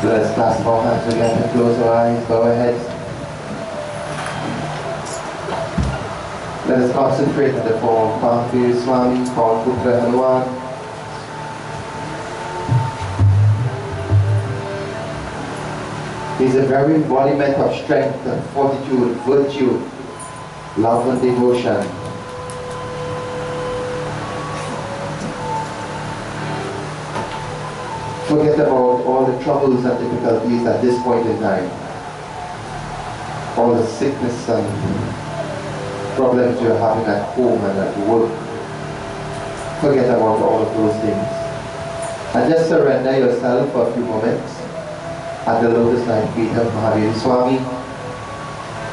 Let's clasp our hands together, close our eyes, bow our heads. Let us concentrate on the form Paramveer Swami, Pawan Putra Hanuman. He is a very embodiment of strength and fortitude, virtue, love and devotion. Forget about all the troubles and difficulties at this point in time. All the sickness and problems you're having at home and at work. Forget about all of those things. And just surrender yourself for a few moments at the lotus like feet of Mahavir Swami.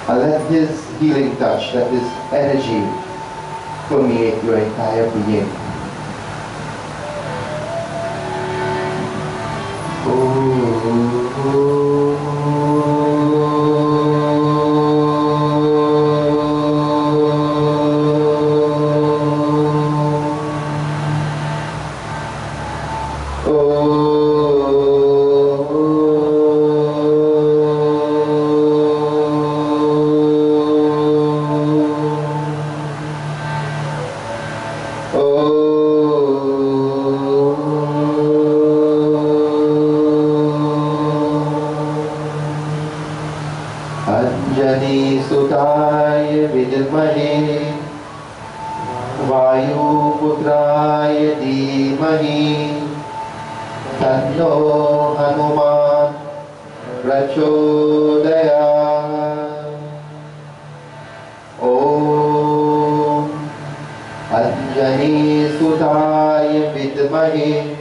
And let his healing touch, let his energy permeate your entire being. Anjani Sutaya Vidmahe Vayu Putraya Dhimahi Tanno Hanuman Prachodaya Om Anjani Sutaya Vidmahe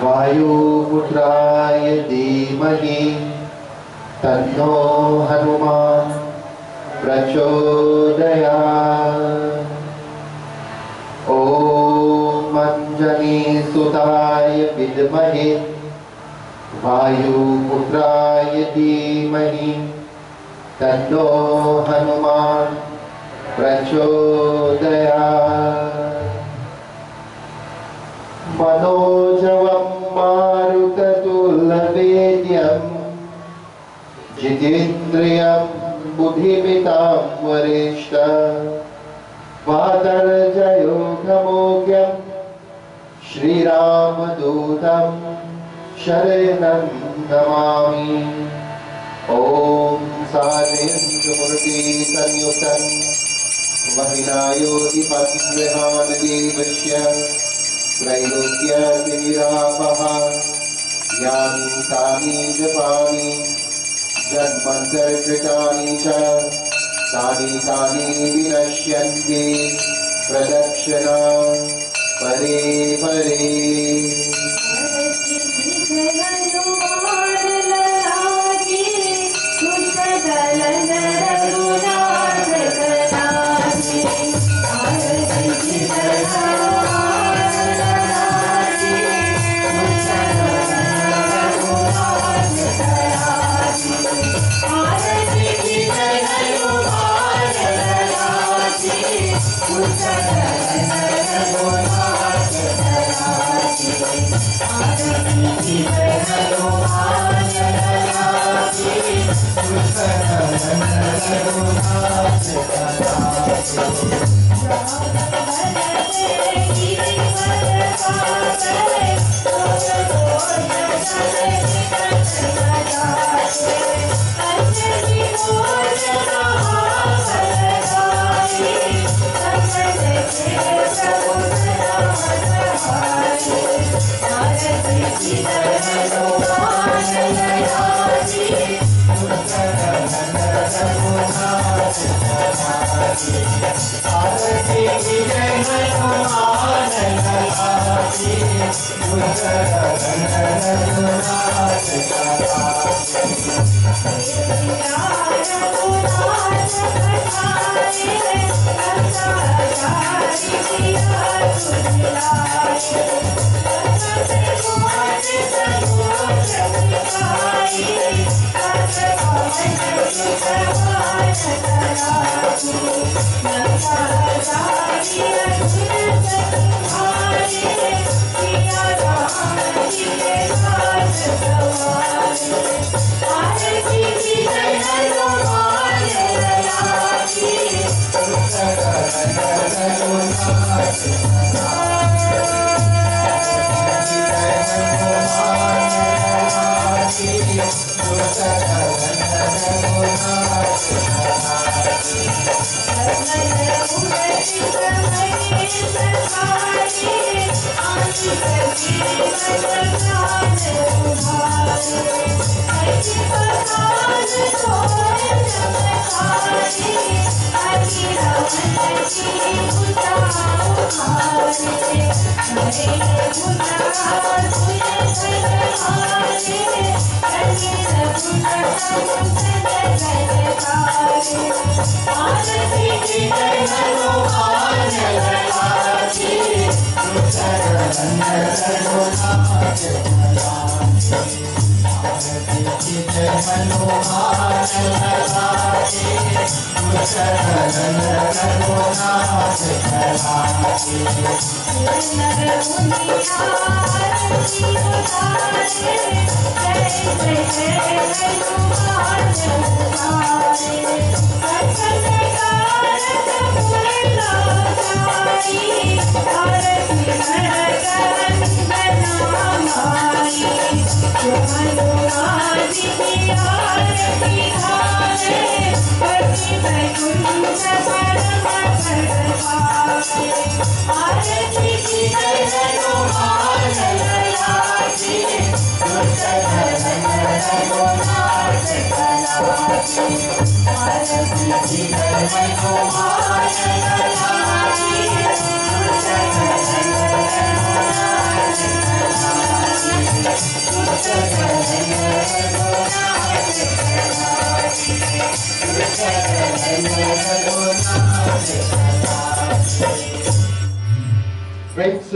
Vayu Putraya Dhimahi Tanno Hanuman Prachodaya Om Anjani Sutaya Vidmahe Vayu Putraya Dhimahi Tanno Hanuman Prachodaya Manojavam Marutatullavedyam Jitindriyam Buddhimitam Varishta Vatarjayo Gamogyam Shri Ramadutam Sharanam Namami Om Sadhendra Murti Sanyutam Vahinayoti Padvihana Devashya Trailokya Vinirapaha Yami Tani Japami Janmantar Kritani Cha Tani Tani Vinashyanti Pradakshana Pare Pare Thank you.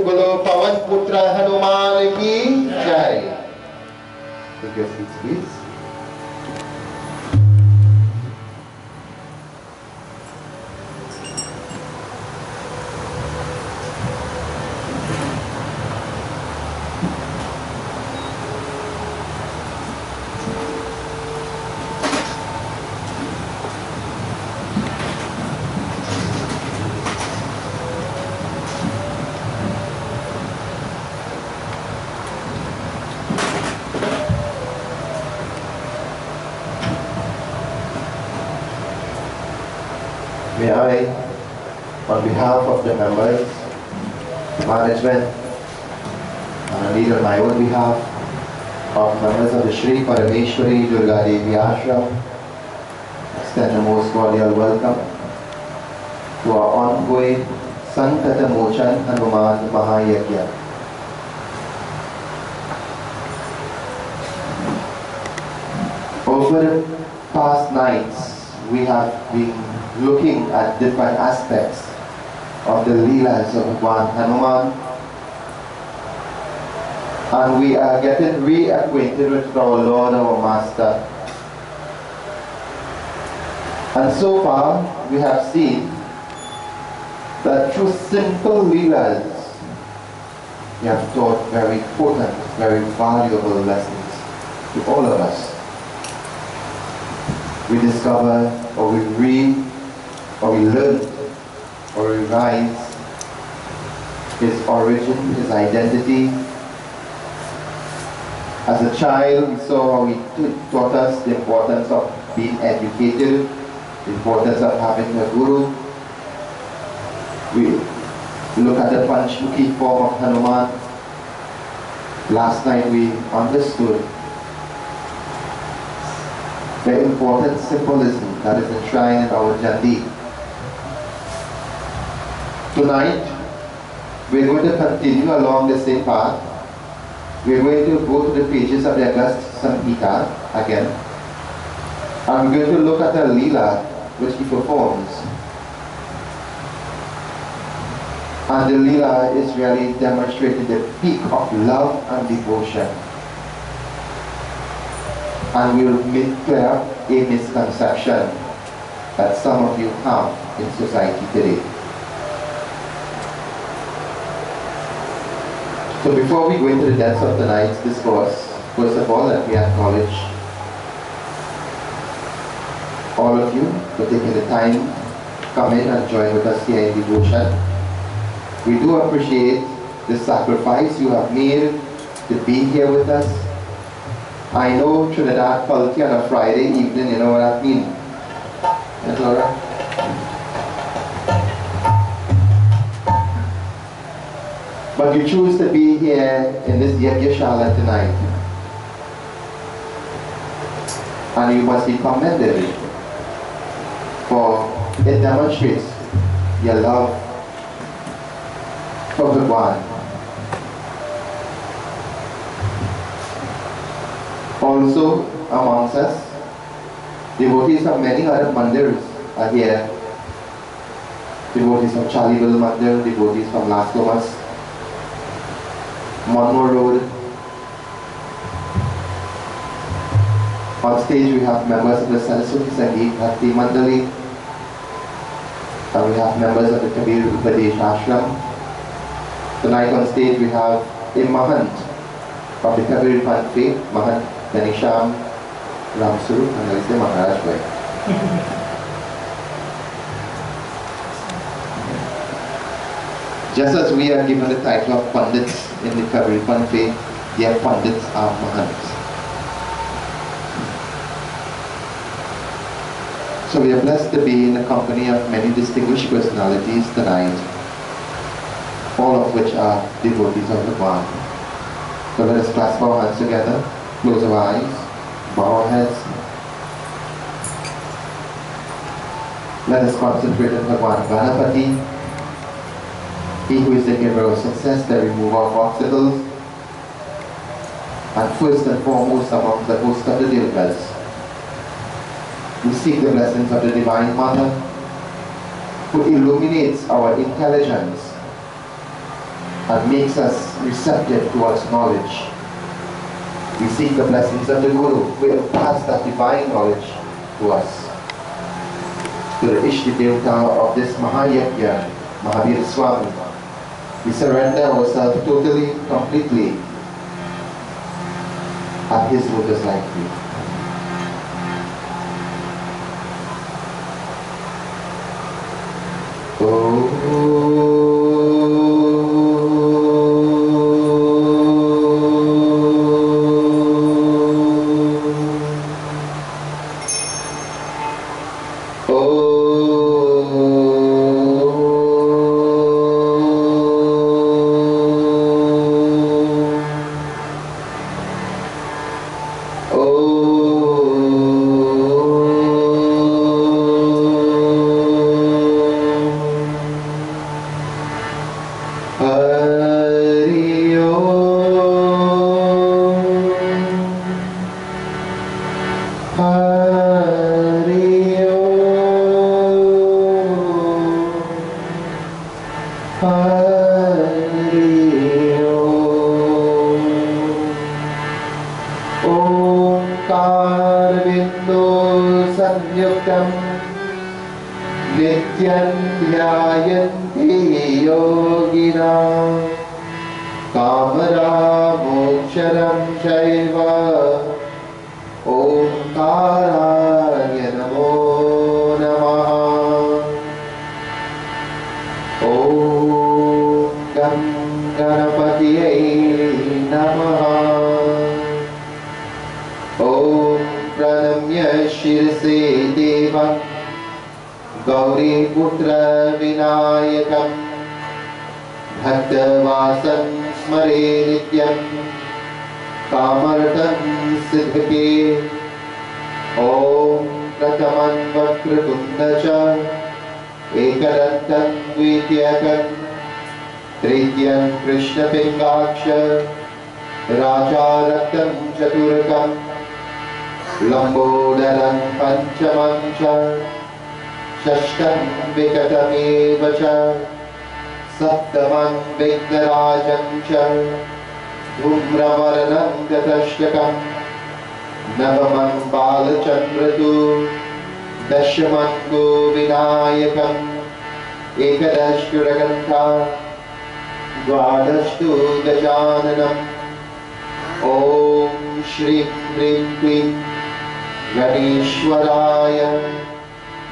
Boलो पवन पुत्र हनुमान की जय। Take your seats, please. May I, on behalf of the members, management, and indeed on my own behalf, of members of the Shri Parameshwari Durga Devi Ashram, extend a most cordial welcome to our ongoing Sankata Mochan Hanuman Mahayagya. Over the past nights, we have been looking at different aspects of the Leelas of Bhagwan Hanuman, and we are getting reacquainted with our Lord, our Master. And so far, we have seen that through simple Leelas, we have taught very potent, very valuable lessons to all of us. We discover, or we read, or we learn, or revise his origin, his identity. As a child, we saw how he taught us the importance of being educated, the importance of having a guru. We look at the Panchmukhi form of Hanuman. Last night we understood the important symbolism that is enshrined in our Jandi. Tonight, we're going to continue along the same path. We're going to go to the pages of the August Samhita again. And we're going to look at a Leela which he performs. And the Leela is really demonstrating the peak of love and devotion. And we'll make clear a misconception that some of you have in society today. So before we go into the depths of tonight's discourse, first of all, let me acknowledge all of you for taking the time come in and join with us here in devotion. We do appreciate the sacrifice you have made to be here with us. I know Trinidad culture on a Friday evening, you know what that means. Yes, Laura? But you choose to be here in this Yajna tonight. And you must be commended, for it demonstrates your love for Bhagwan. Also amongst us, devotees of many other mandirs are here. Devotees from Charlieville Mandir, devotees from Las Lomas, Monmore Road. On stage we have members of the Saraswati Sangeet Bhakti Mandali, and we have members of the Kabir Upadesh Ashram. Tonight on stage we have a Mahant of the Kabir Panth faith, Mahant Ganesham Ramsuru, and I say Maharaj Bhai. Just as we are given the title of Pandits in the Kabir Panth faith, their Pandits are Mahants. So we are blessed to be in the company of many distinguished personalities tonight, all of which are devotees of Bhagwan. So let us clasp our hands together, close our eyes, bow our heads. Let us concentrate on Bhagwan Ganapati, he who is the giver of success, the remover of obstacles, and first and foremost among the host of the Devas. We seek the blessings of the Divine Mother, who illuminates our intelligence and makes us receptive towards knowledge. We seek the blessings of the Guru, who will pass that divine knowledge to us. To the Ishti Devta of this Mahayajna, Mahavir Swami, we surrender ourselves totally, completely at his lotus-like feet.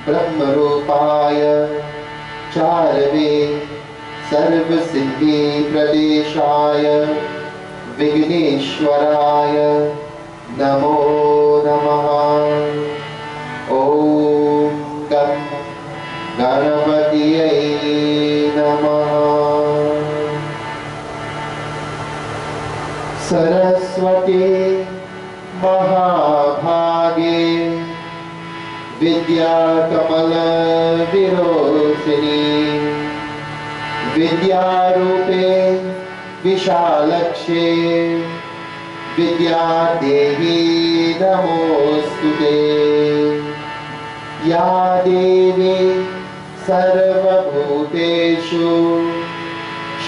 ब्रह्मरूपाय चारवे सर्वसिद्धि प्रदेशाय विघ्नेश्वराय नमो नमः। ॐ गं गणपतये नमः। सरस्वती महाभागे विद्याकमल विरोचिनी विद्यारूपे विशालक्षे विद्यादेवी नमोस्तुते। या देवी सर्वभूतेषु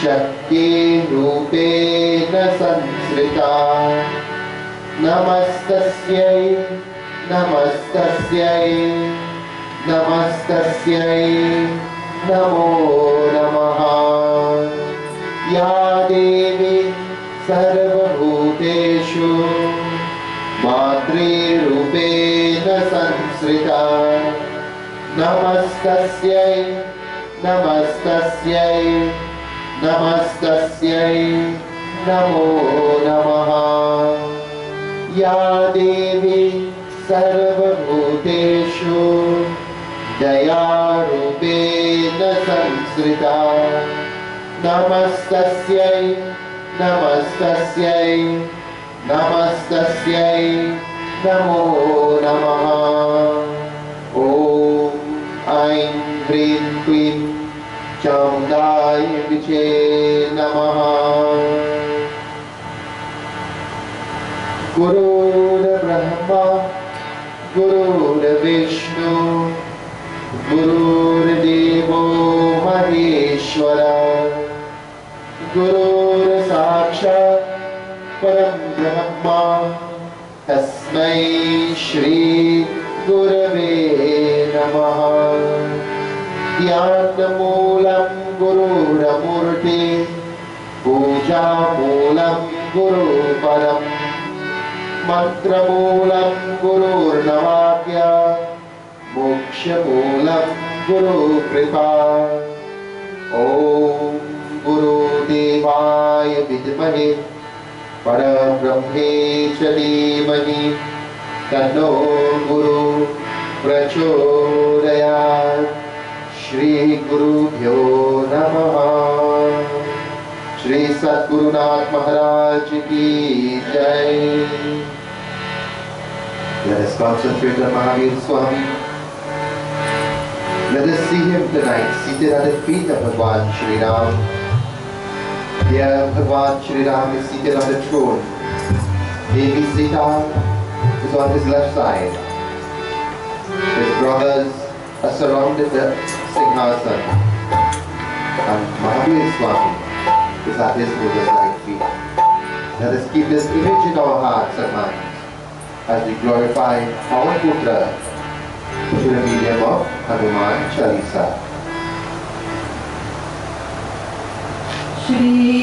शक्तिरूपेण संस्थिता नमस्तस्यै नमस्तस्यै नमस्तस्यै नमो नमः। या देवी सर्वभूतेषु मातृरूपेण संस्थिता नमस्तस्यै नमस्तस्यै नमस्तस्यै नमो नमः। या देवी सर्वभूतेषु दयारूपेण संस्थिता नमस्तस्यै नमस्तस्यै नमस्तस्यै नमो नमः। ॐ ऐं ह्रीं क्लीं चामुण्डाय विचे नमः। गुरुर्ब्रह्मा गुरुर्विष्णु गुरुर्देवो महेश्वरा गुरुर्साक्षात् परं ब्रह्मा तस्मै श्री गुरवे नमः। ध्यानमूलं गुरुरमूर्ति पूजामूलं गुरुपरम् मंत्रमूलं गुरुर्नवाक्य मोक्षमूलं गुरुकृपा। ॐ गुरुदेवाय विद्महे परब्रह्मे च धीमहि तन्नो गुरु प्रचोदयात्। श्री गुरुभ्यो नमः। श्री सद्गुरुनाथ महाराज की जय। Let us concentrate on Mahavir Swami. Let us see him tonight seated at the feet of Bhagwan Shri Ram. Here Bhagwan Shri Ram is seated on the throne. Devi Sita is on his left side. His brothers are surrounded the Singhasan. And Mahavir Swami is at his mother's right feet. Let us keep this image in our hearts and minds as we glorify our Putra through the medium of Hanuman Chalisa. Shri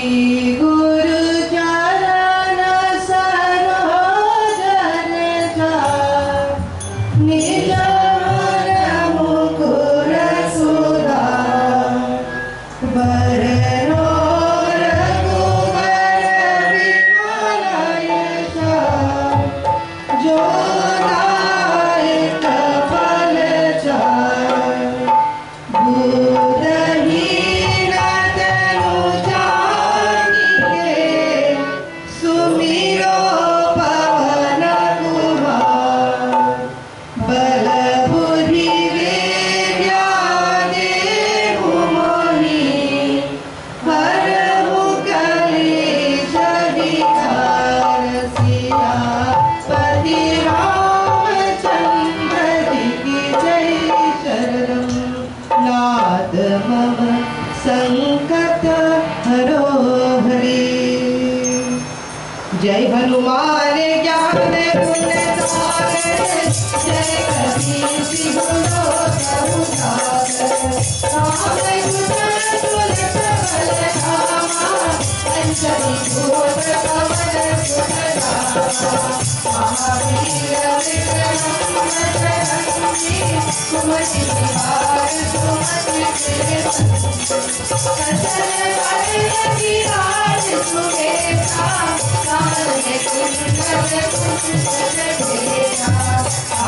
Guru Charana Saroja Reta Nijamana Mukura Sudha Varano जय हनुमान ज्ञान गुण सागर जय कबीर सिंह महावीर सुमति निवार सुमति के कसल बल विराज सुरेशा कामने कुंडल कुंडल भेजा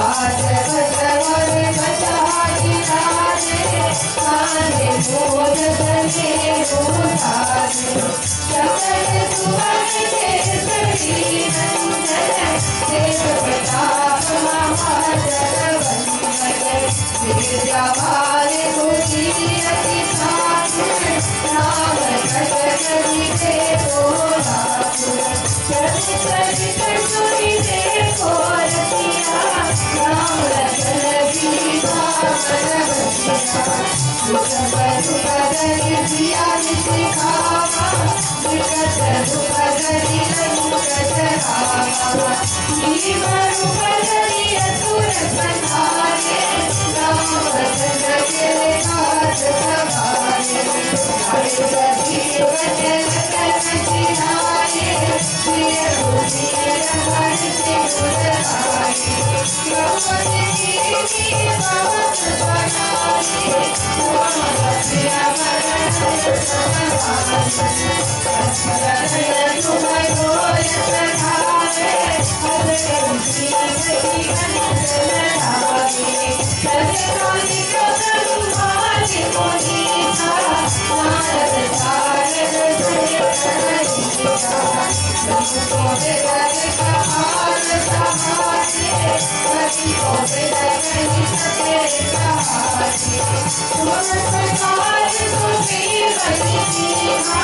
आज बसवर बचाई राजे काने मोद तने मोधारे सकल सुवन केसरी नंदन देव प्रताप महाजन वंदन विद्यावान कोटि अति साधु राम कटकरि देखो रातुर चरित चरित सुनि देखो रसिया राम लखन सीता मन बसिया दुख दुख धरि सिया निशिखावा विकट दुख धरि लंकट रामा जीव रूप धरि असुर संहारे राम भजन के काज सवारे हरि जीव जन तन सिधारे प्रिय भूमि रमण सिंह आए द्रौपदी जी बहुत बनाए राम मरण समारे तुम्हें गोर सधारे हर कंसी गति अंजन धारे सजकानि प्रसंभारि पुनीता नारद सारद सहिता तुमको विरज कहार सहारे कति को विरज नहीं सके सहारे तुम सरकार तुम्हें बनी दीना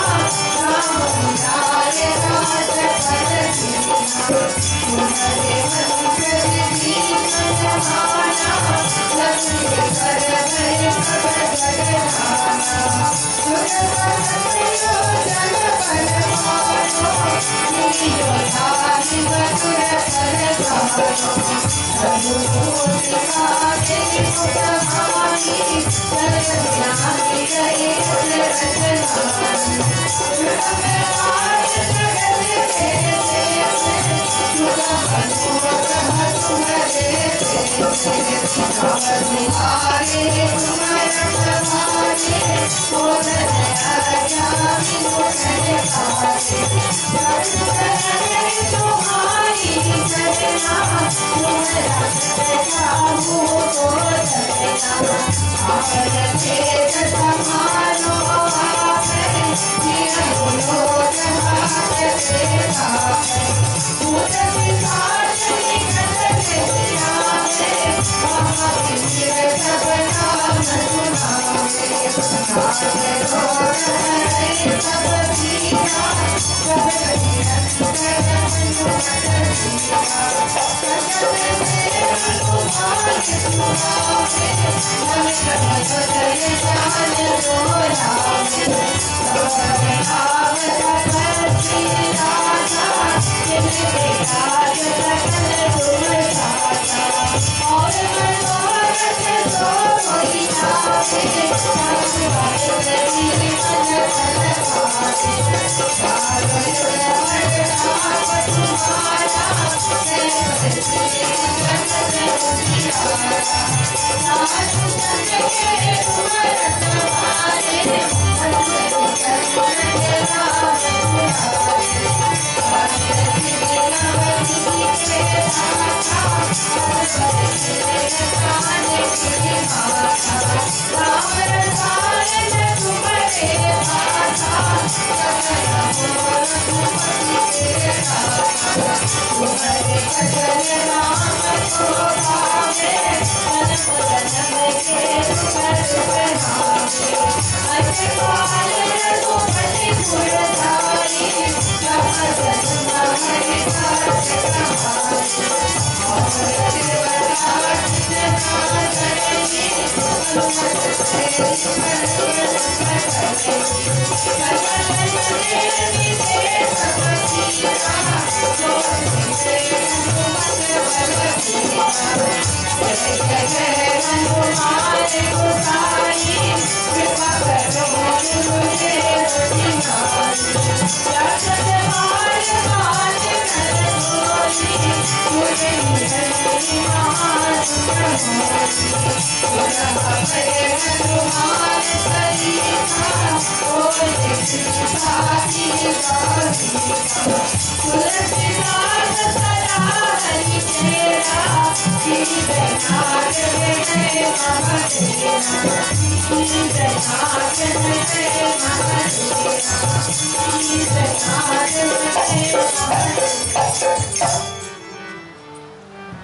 राम मुरारे राज कर दीना तुम्हारे मंत्र जीवन जमाना लक्ष्मी कर गए भगत जगधाना जन परमानो नीजो धारी मधुर फल धानो रघुमूर्ति काटे मुख भानी जल ज्ञानी गए रचनानी रमवार जगत के देव सुख मनोरम तुम्हारे तुम्हारे रखवारे मोदन आज्ञानी मोदन पारे तुम्हारी चरना तुम रखत जाहू को धरना और भेद समारो आपे जिया लोक हाथ से खाए भूत पिशाच निकट के आवे महावीर सब नाम सुनावे नाथ घोर हरे सब पीरा सब निरंतर हनुमत जीरा सकल देव तुम्हारे सुहावे मन क्रम जान बोलावे नाम सकल श्री राजा जिनके काज सकल तुम साजा और मनोरथ जो कोई जावे रघुवर जीवन फल पावे सागर वरदान तुम्हारा जय श्री जगत उजियारा साधु संत के तुम रखवारे संत जन के नाम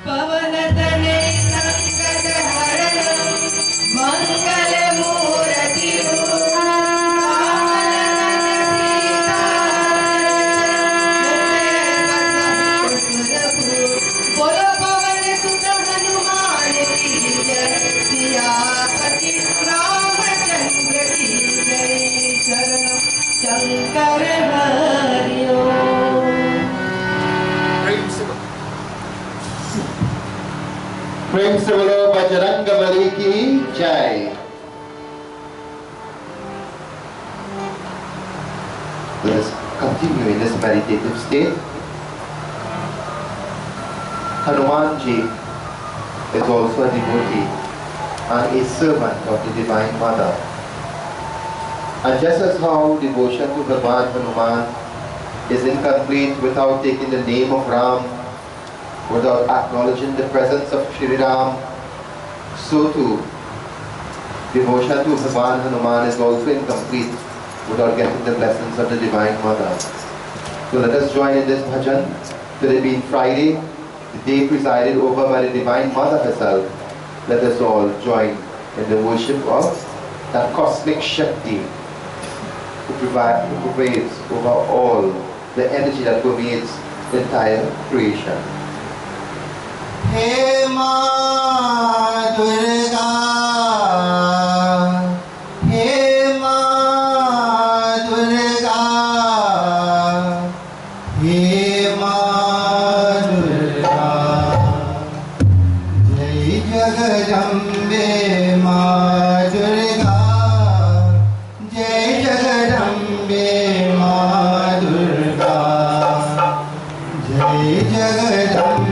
पवन तने संकट हरण मंगल मूर्ति बोलो पवन सुत हनुमान की जय, सियापति रामचंद्र की जय। शरण शंकर हरि ओम। प्रेम से बोलो बजरंग बली की जय। Let us continue in this meditative state. Hanuman ji is also a devotee and a servant of the Divine Mother. And just as how devotion to Bhagwan Hanuman is incomplete without taking the name of Ram, without acknowledging the presence of Shri Ram, so too devotion to Bhagwan Hanuman is also incomplete without getting the blessings of the Divine Mother. So let us join in this bhajan. Today being Friday, the day presided over by the Divine Mother herself, let us all join in the worship of that cosmic Shakti who pervades over all the energy that pervades the entire creation. हे माँ दुर्गा, हे माँ दुर्गा, हे माँ दुर्गा। जय जगदम्बे माँ दुर्गा, जय जगदम्बे माँ दुर्गा, जय जगदम्बे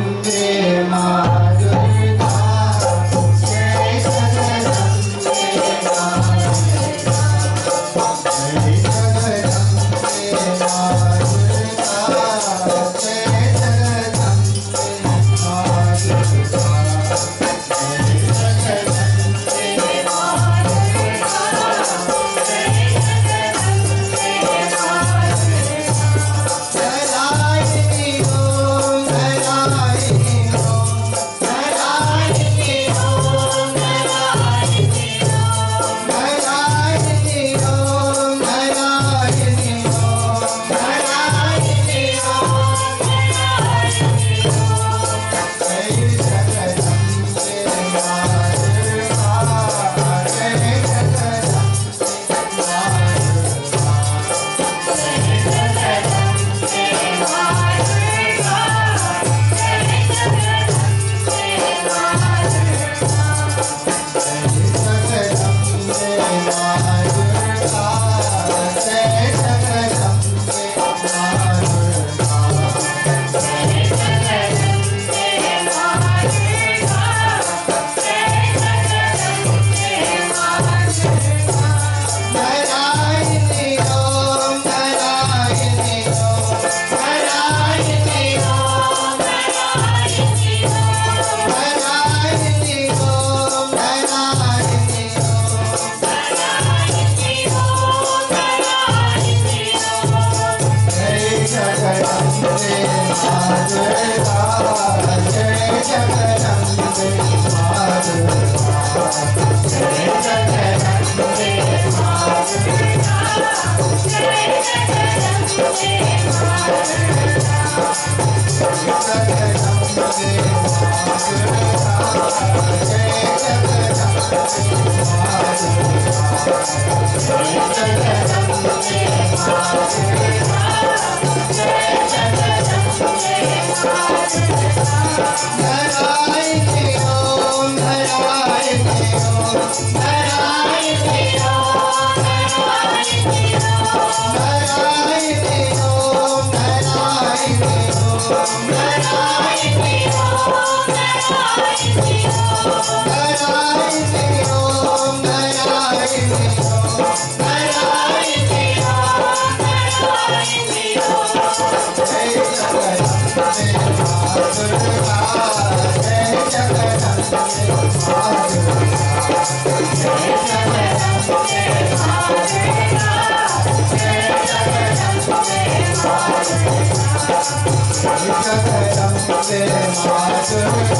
जगदम्बे मां दुर्गा जय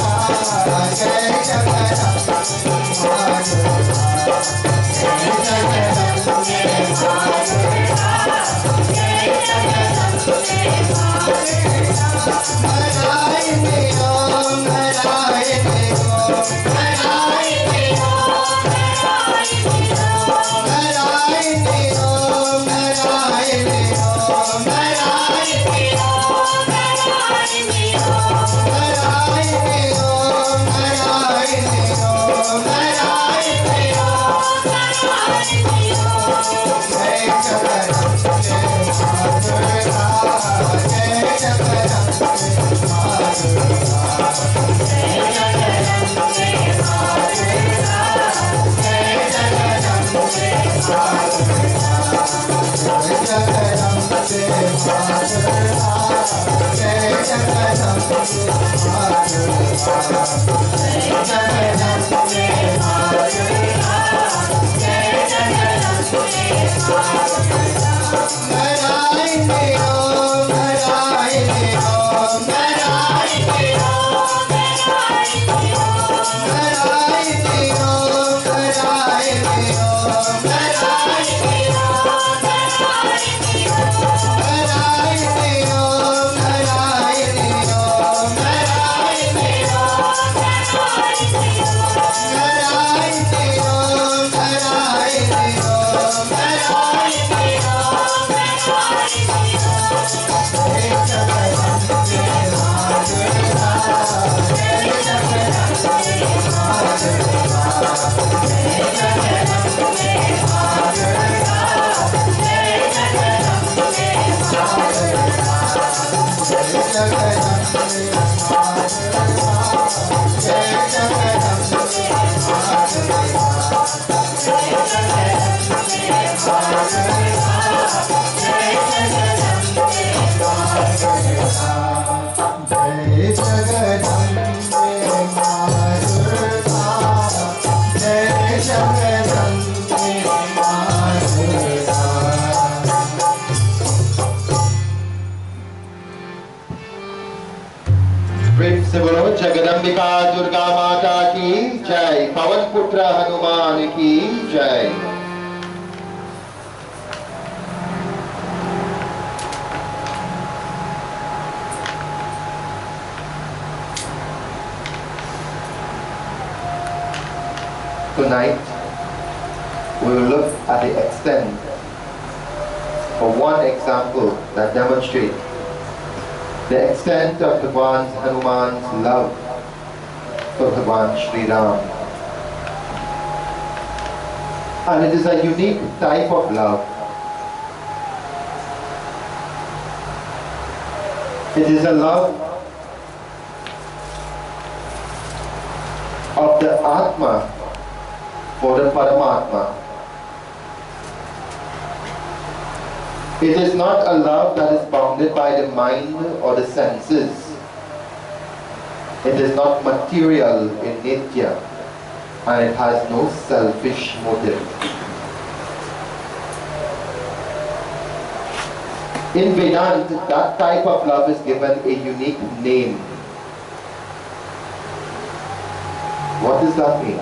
जगदम्बे मां दुर्गा जय जगदम्बे मां दुर्गा जय जगदम्बे मां दुर्गा नारायणी ओम नारायणी ओम नारायणी ओम नारायणी ओम नारायणी ओम नारायणी ओम नारायणी ओम नारायणी ओम नारायणी ओम नारायणी ओम नारायणी ओम जय जगदम्बे मां दुर्गा जय जगदम्बे मां दुर्गा जय जगदम्बे मां दुर्गा जय जगदम्बे मां दुर्गा जय जगदम्बे मां दुर्गा जय जगदम्बे मां दुर्गा जय जगदम्बे मां दुर्गा जय जगदम्बे मां दुर्गा नारायणी ओम नारायणी ओम नारायणी ओम नारायणी ओम नारायणी ओम नारायणी ओम नारायणी ओम नारायणी ओम नारायणी ओम नारायणी ओम नारायणी ओम नारायणी ओम नारायणी ओम नारायणी ओम नारायणी ओम नारायणी ओम जय जगदम्बे मां दुर्गा जय जगदम्बे मां दुर्गा जय जगदम्बे मां दुर्गा जय जगदम्बे मां दुर्गा जय जगदम्बे मां दुर्गा जय जगदम्बे मां दुर्गा जय जगदम्बे मां दुर्गा जय जगदम्बे मां दुर्गा जय जगदम्बे मां दुर्गा जय जगदम्बे मां दुर्गा प्रेम से बोलो जगदम्बिका दुर्गा माता की जय, पवन पुत्र हनुमान की जय। Tonight we will look at the extent of one example that demonstrates the extent of Bhagwan Hanuman's love for Bhagwan Sri Ram. And it is a unique type of love. It is a love of the Atma for the Paramatma. It is not a love that is bounded by the mind or the senses. It is not material in nature, and it has no selfish motive. In Vedanta, that type of love is given a unique name. What does that mean?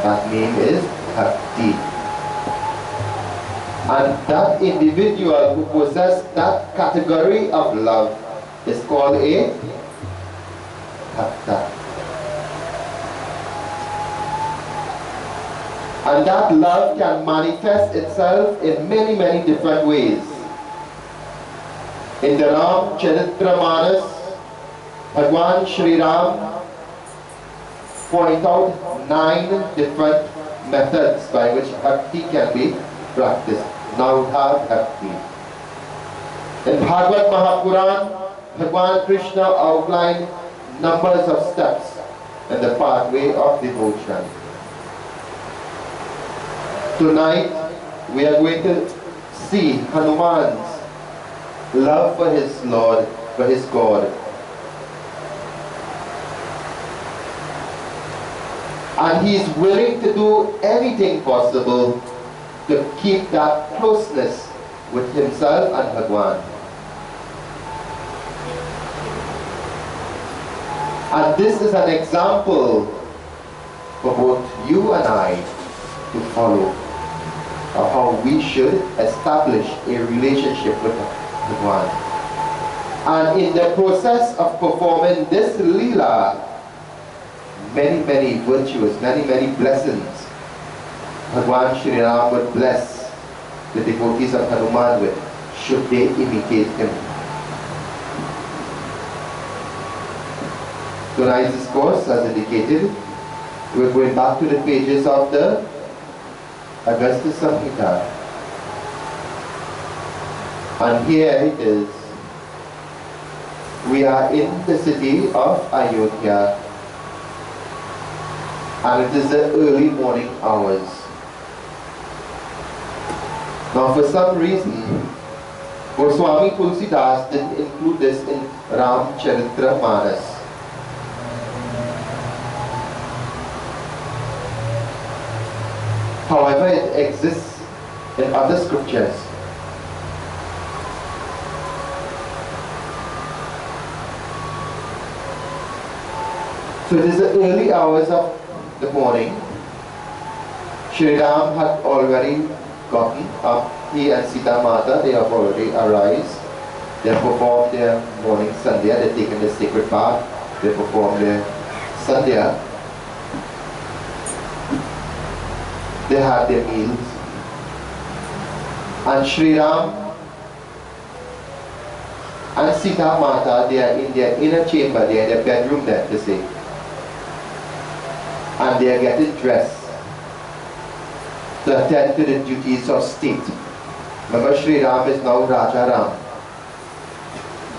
That name is Bhakti. And that individual who possesses that category of love is called a Bhakta. And that love can manifest itself in many, many different ways. In the Ram Charitramanas, Bhagwan Sri Ram point out 9 different methods by which Bhakti can be practiced. Naudha Bhakti. In Bhagavad Mahapuran, Bhagwan Krishna outlined numbers of steps in the pathway of devotion. Tonight, we are going to see Hanuman's love for his Lord, for his God. And he is willing to do anything possible to keep that closeness with himself and Bhagwan. And this is an example for both you and I to follow of how we should establish a relationship with Bhagwan. And in the process of performing this Leela, many virtues, many blessings Bhagwan Shri Ram would bless the devotees of Hanuman with, should they imitate him. Tonight's discourse, as indicated, we're going back to the pages of the Agastya Samhita. And here it is. We are in the city of Ayodhya, and it is the early morning hours. Now for some reason, Goswami Tulsidas didn't include this in Ramcharitra Manas. However, it exists in other scriptures. So it is the early hours of the morning. Shri Ram had already gotten up. He and Sita Mata, they have already arisen. They have performed their morning sandhya. They have taken the sacred bath. They performed their sandhya. They had their meals. And Shri Ram and Sita Mata, they are in their inner chamber, they are in their bedroom there, they say. And they are getting dressed to attend to the duties of state. Remember, Shri Ram is now Raja Ram.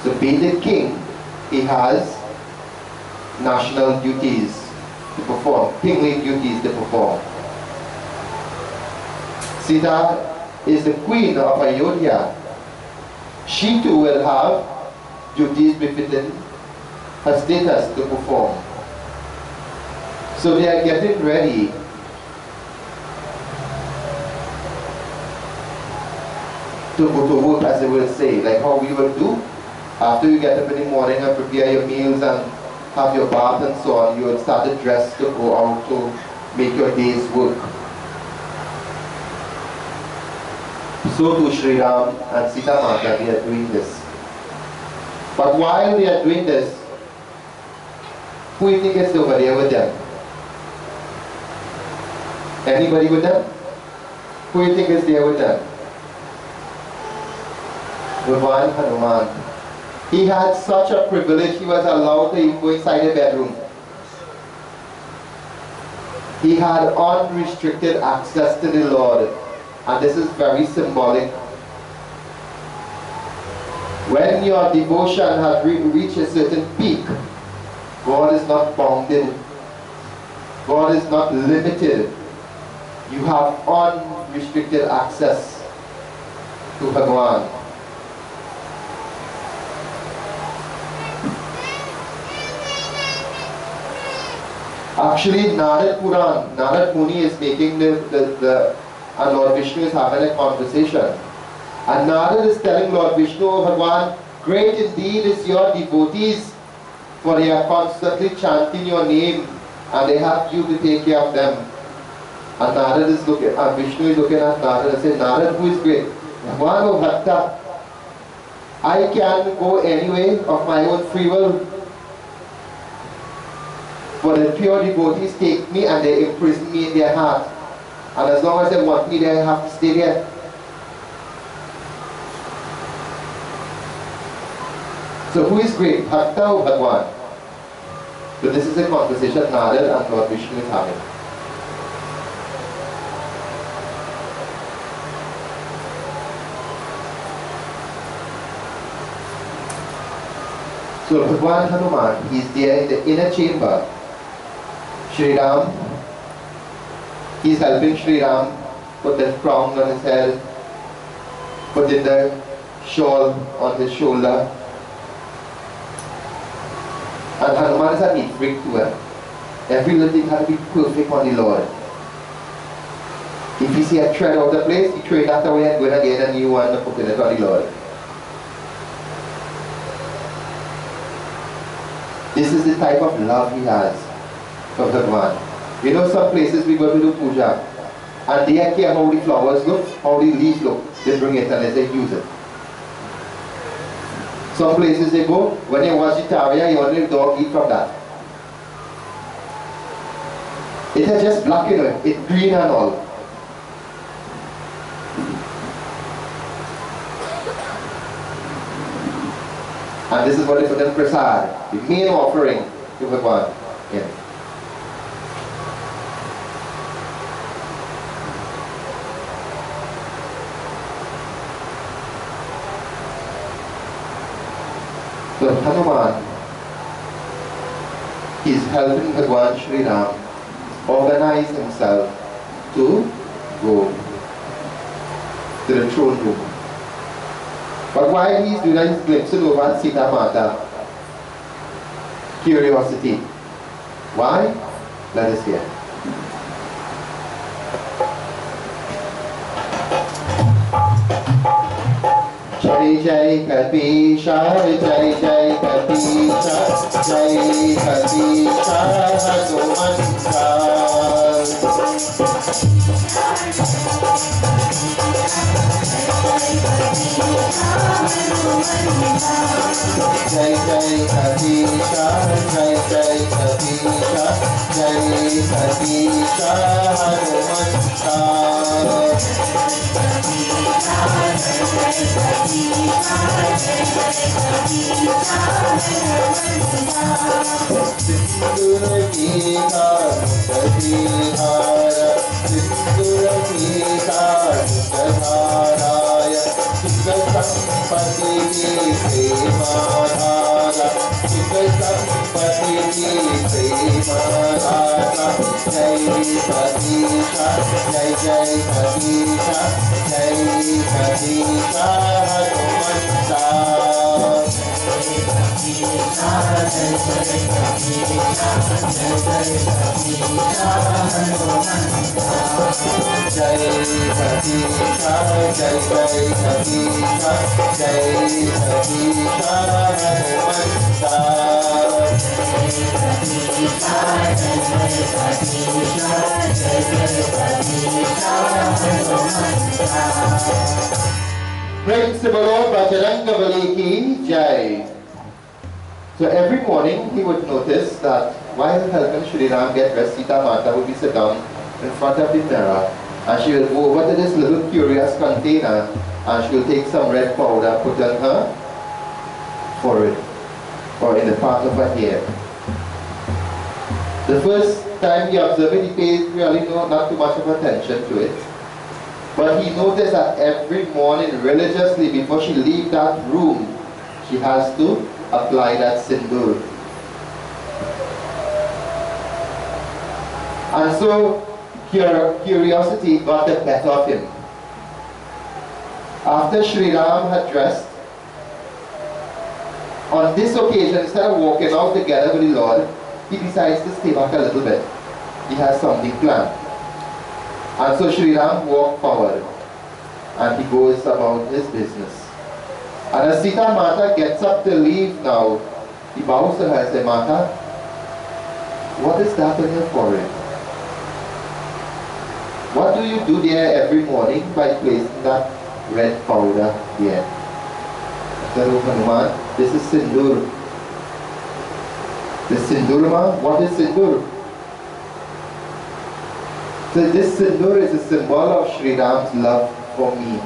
So being the king, he has national duties to perform, kingly duties to perform. Sita is the queen of Ayodhya. She too will have duties befitting her status to perform. So they are getting ready to go to work, as they will say, like how we will do. After you get up in the morning and prepare your meals and have your bath and so on, you will start to dress to go out to make your day's work. So too Shri Ram and Sita Mata, they are doing this. But while they are doing this, who do you think is over there with them? Anybody with them? Who do you think is there with them? Bhagwan Hanuman. He had such a privilege, he was allowed to even go inside the bedroom. He had unrestricted access to the Lord. And this is very symbolic. When your devotion has reached a certain peak, God is not bounded. God is not limited. You have unrestricted access to Bhagwan. Actually, Narad Puran, Narad Muni is making and Lord Vishnu is having a conversation. And Narad is telling Lord Vishnu, oh Bhagwan, great indeed is your devotees, for they are constantly chanting your name and they have you to take care of them. And Narad is looking, and Vishnu is looking at Narad and saying, Narad, who is great? Bhagwan, oh Bhakta, I can go anyway of my own free will. For the pure devotees take me and they imprison me in their heart. And as long as they want me there, I have to stay there. So who is great, Bhakta or Bhagwan? But this is a conversation Narad and Lord Vishnu is having. So Bhagwan Hanuman, he is there in the inner chamber. Shri Ram, he is helping Shri Ram put the crown on his head, putting the shawl on his shoulder. And Hanuman is a neat freak to him. Every little thing had to be perfect on the Lord. If you see a thread out of place, you throw that away and go and get a new one and put it on the Lord. This is the type of love he has for Bhagwan. You know, some places we go to do puja and they care how the flowers look, how the leaves look. They bring it and they say use it. Some places they go, when you watch the tarya, you only dog eat from that. It is just black, you know, it's green and all. And this is what they put in prasad, the main offering to Bhagwan. Yeah. So Hanuman is helping Bhagwan Shri Ram organize himself to go to the throne room. But while he's doing that, he's glimpsing over at Sita Mata. Curiosity. Why? Let us hear. Jai Jai Kapisha, Jai Jai Kapisha, Jai Kapisha, Jai Jai Kapisha, Jai Jai Kapisha, Jai Kapisha, Praise the Lord, Bajranga Ki Jai. So every morning he would notice that while helping Shri Ram get dressed, Sita Mata would be sit down in front of the mirror and she will go over to this little curious container and she will take some red powder, put on her forehead or in the part of her hair. The first time he observed it, he paid really not too much of attention to it. But he noticed that every morning religiously before she leaves that room, she has to apply that sindoor. And so curiosity got the better of him. After Shri Ram had dressed, on this occasion, instead of walking out together with the Lord, he decides to stay back a little bit. He has something planned. And so Shri Ram walked forward and he goes about his business. And as Sita Mata gets up to leave now, he bows to her and says, Mata, what is that on your forehead? What do you do there every morning by placing that red powder there? I said, oh Hanuman, this is sindoor. This sindoor, ma? What is sindoor? So this sindoor is a symbol of Shri Ram's love for me.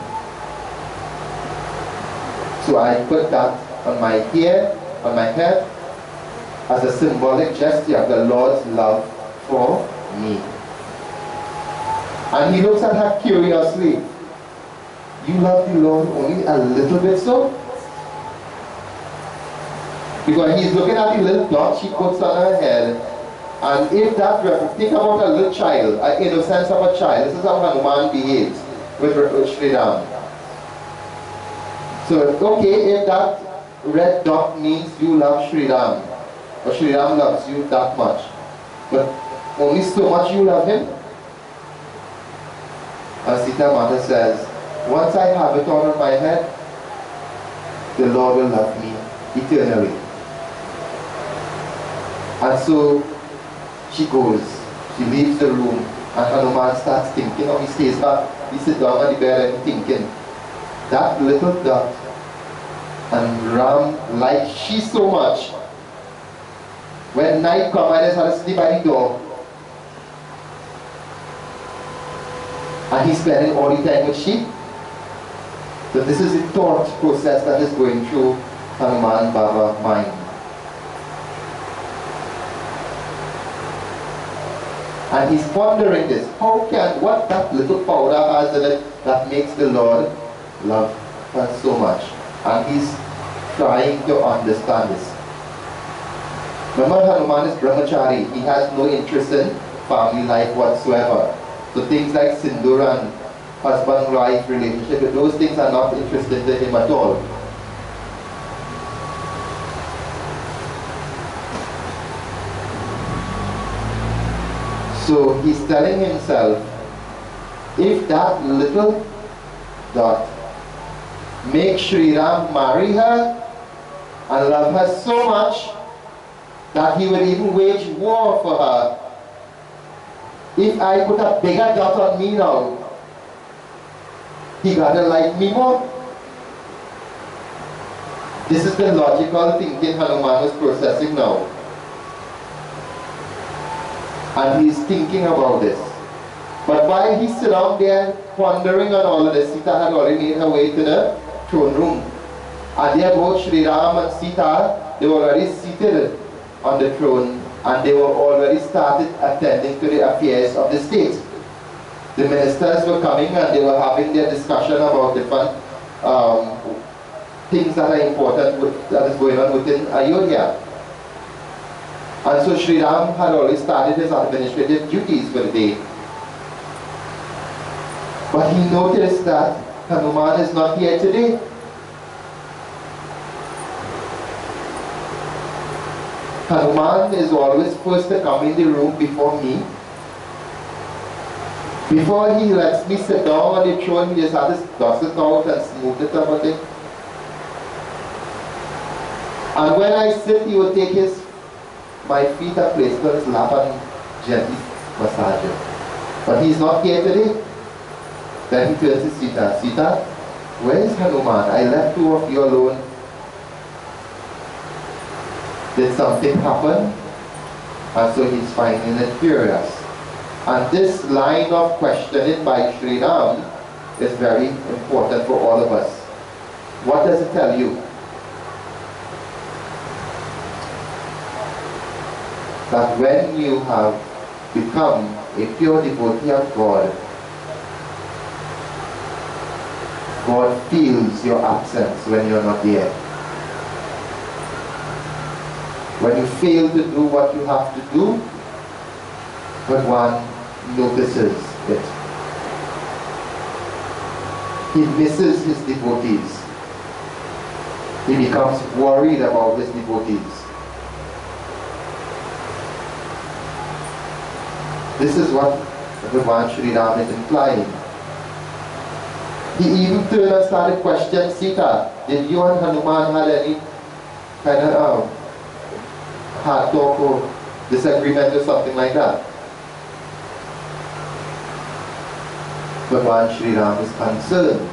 So I put that on my hair, on my head, as a symbolic gesture of the Lord's love for me. And he looks at her curiously. You love the Lord only a little bit so? Because he's looking at the little dot she puts on her head. And if that, think about a little child, an innocence of a child. This is how Hanuman behaves with Shri Ram. So, okay, if that red dot means you love Shri Ram, or Shri Ram loves you that much, but only so much you love him. And Sita Mata says, once I have it on my head, the Lord will love me eternally. And so she goes, she leaves the room, and Hanuman starts thinking, or he stays back, he sits down on the bed and thinking, that little dot, and Ram likes she so much. When night comes, I just had to sleep by the door. And he's spending all the time with sheep. So this is the thought process that is going through Hanuman Baba's mind. And he's pondering this. How can, what that little powder has in it that makes the Lord love her so much? And he's trying to understand this. Remember, Hanuman is brahmachari. He has no interest in family life whatsoever. So things like sindoor and husband-wife relationship, those things are not interesting to him at all. So he's telling himself, if that little dot makes Sri Ram marry her and love her so much that he would even wage war for her, if I put a bigger dot on me now, he gotta like me more. This is the logical thinking Hanuman was processing now. And he's thinking about this. But while he's sitting down there pondering on all of this, Sita had already made her way to the throne room. And there both Sri Ram and Sita, they were already seated on the throne, and they were already started attending to the affairs of the state. The ministers were coming and they were having their discussion about different things that are important that is going on within Ayodhya. And so Sri Ram had already started his administrative duties for the day. But he noticed that Hanuman is not here today. Hanuman is always first to come in the room before me. Before he lets me sit down on the throne, he just had to dust it out and smooth it up a bit. And when I sit, he will take my feet are placed on his lap and gently massage it. But he's not here today. Then he turns to Sita. Sita, where is Hanuman? I left two of you alone. Did something happen? And so he's finding it curious. And this line of questioning by Sri Ram is very important for all of us. What does it tell you? That when you have become a pure devotee of God, God feels your absence when you're not there. When you fail to do what you have to do, Bhagwan notices it. He misses his devotees. He becomes worried about his devotees. This is what Bhagwan Sri Ram is implying. He even turned and started questioning Sita. Did you and Hanuman had any kind of hard talk or disagreement or something like that? Bhagwan Sri Ram is concerned.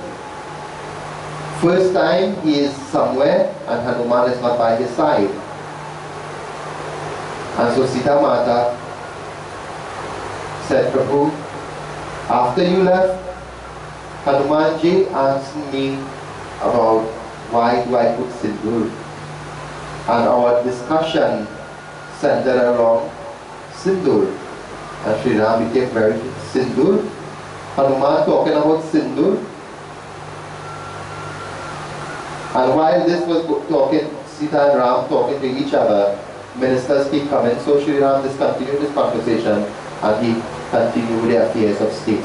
First time he is somewhere and Hanuman is not by his side. And so Sita Mata said, Prabhu, after you left, Hanumanji asked me about why do I put sindoor. And our discussion centered around sindoor. And Sri Ram became very sindoor. Hanuman talking about sindoor. And while this was talking, Sita and Ram talking to each other, ministers keep coming. So Sri Ram discontinued this conversation and he continued with the affairs of state.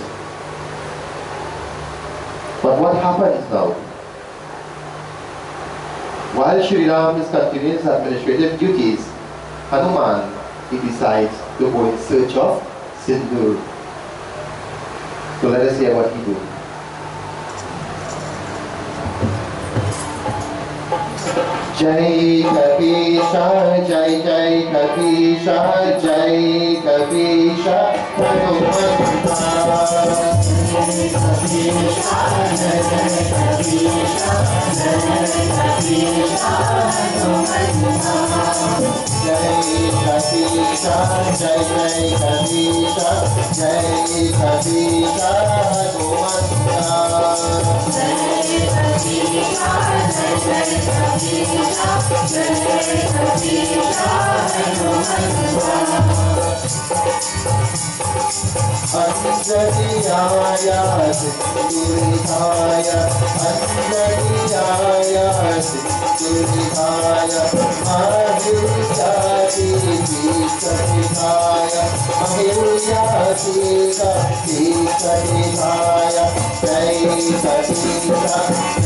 But what happens now? While Sri Ram is continuing his administrative duties, Hanuman, he decides to go in search of sindoor. So let us hear what he do. Jai Kabisha, Jai Jai Kabisha, Jai Kabisha, Hanumanta. Jai Kabisha, Jai Jai Kabisha, Jai Kabisha, Hanumanta. Jai Kabisha, Jai Jai Kabisha, Jai Kabisha, Anjaniyaya Sindurikaya Anjaniyaya Sindurikaya Mahiryati Tikhatikaya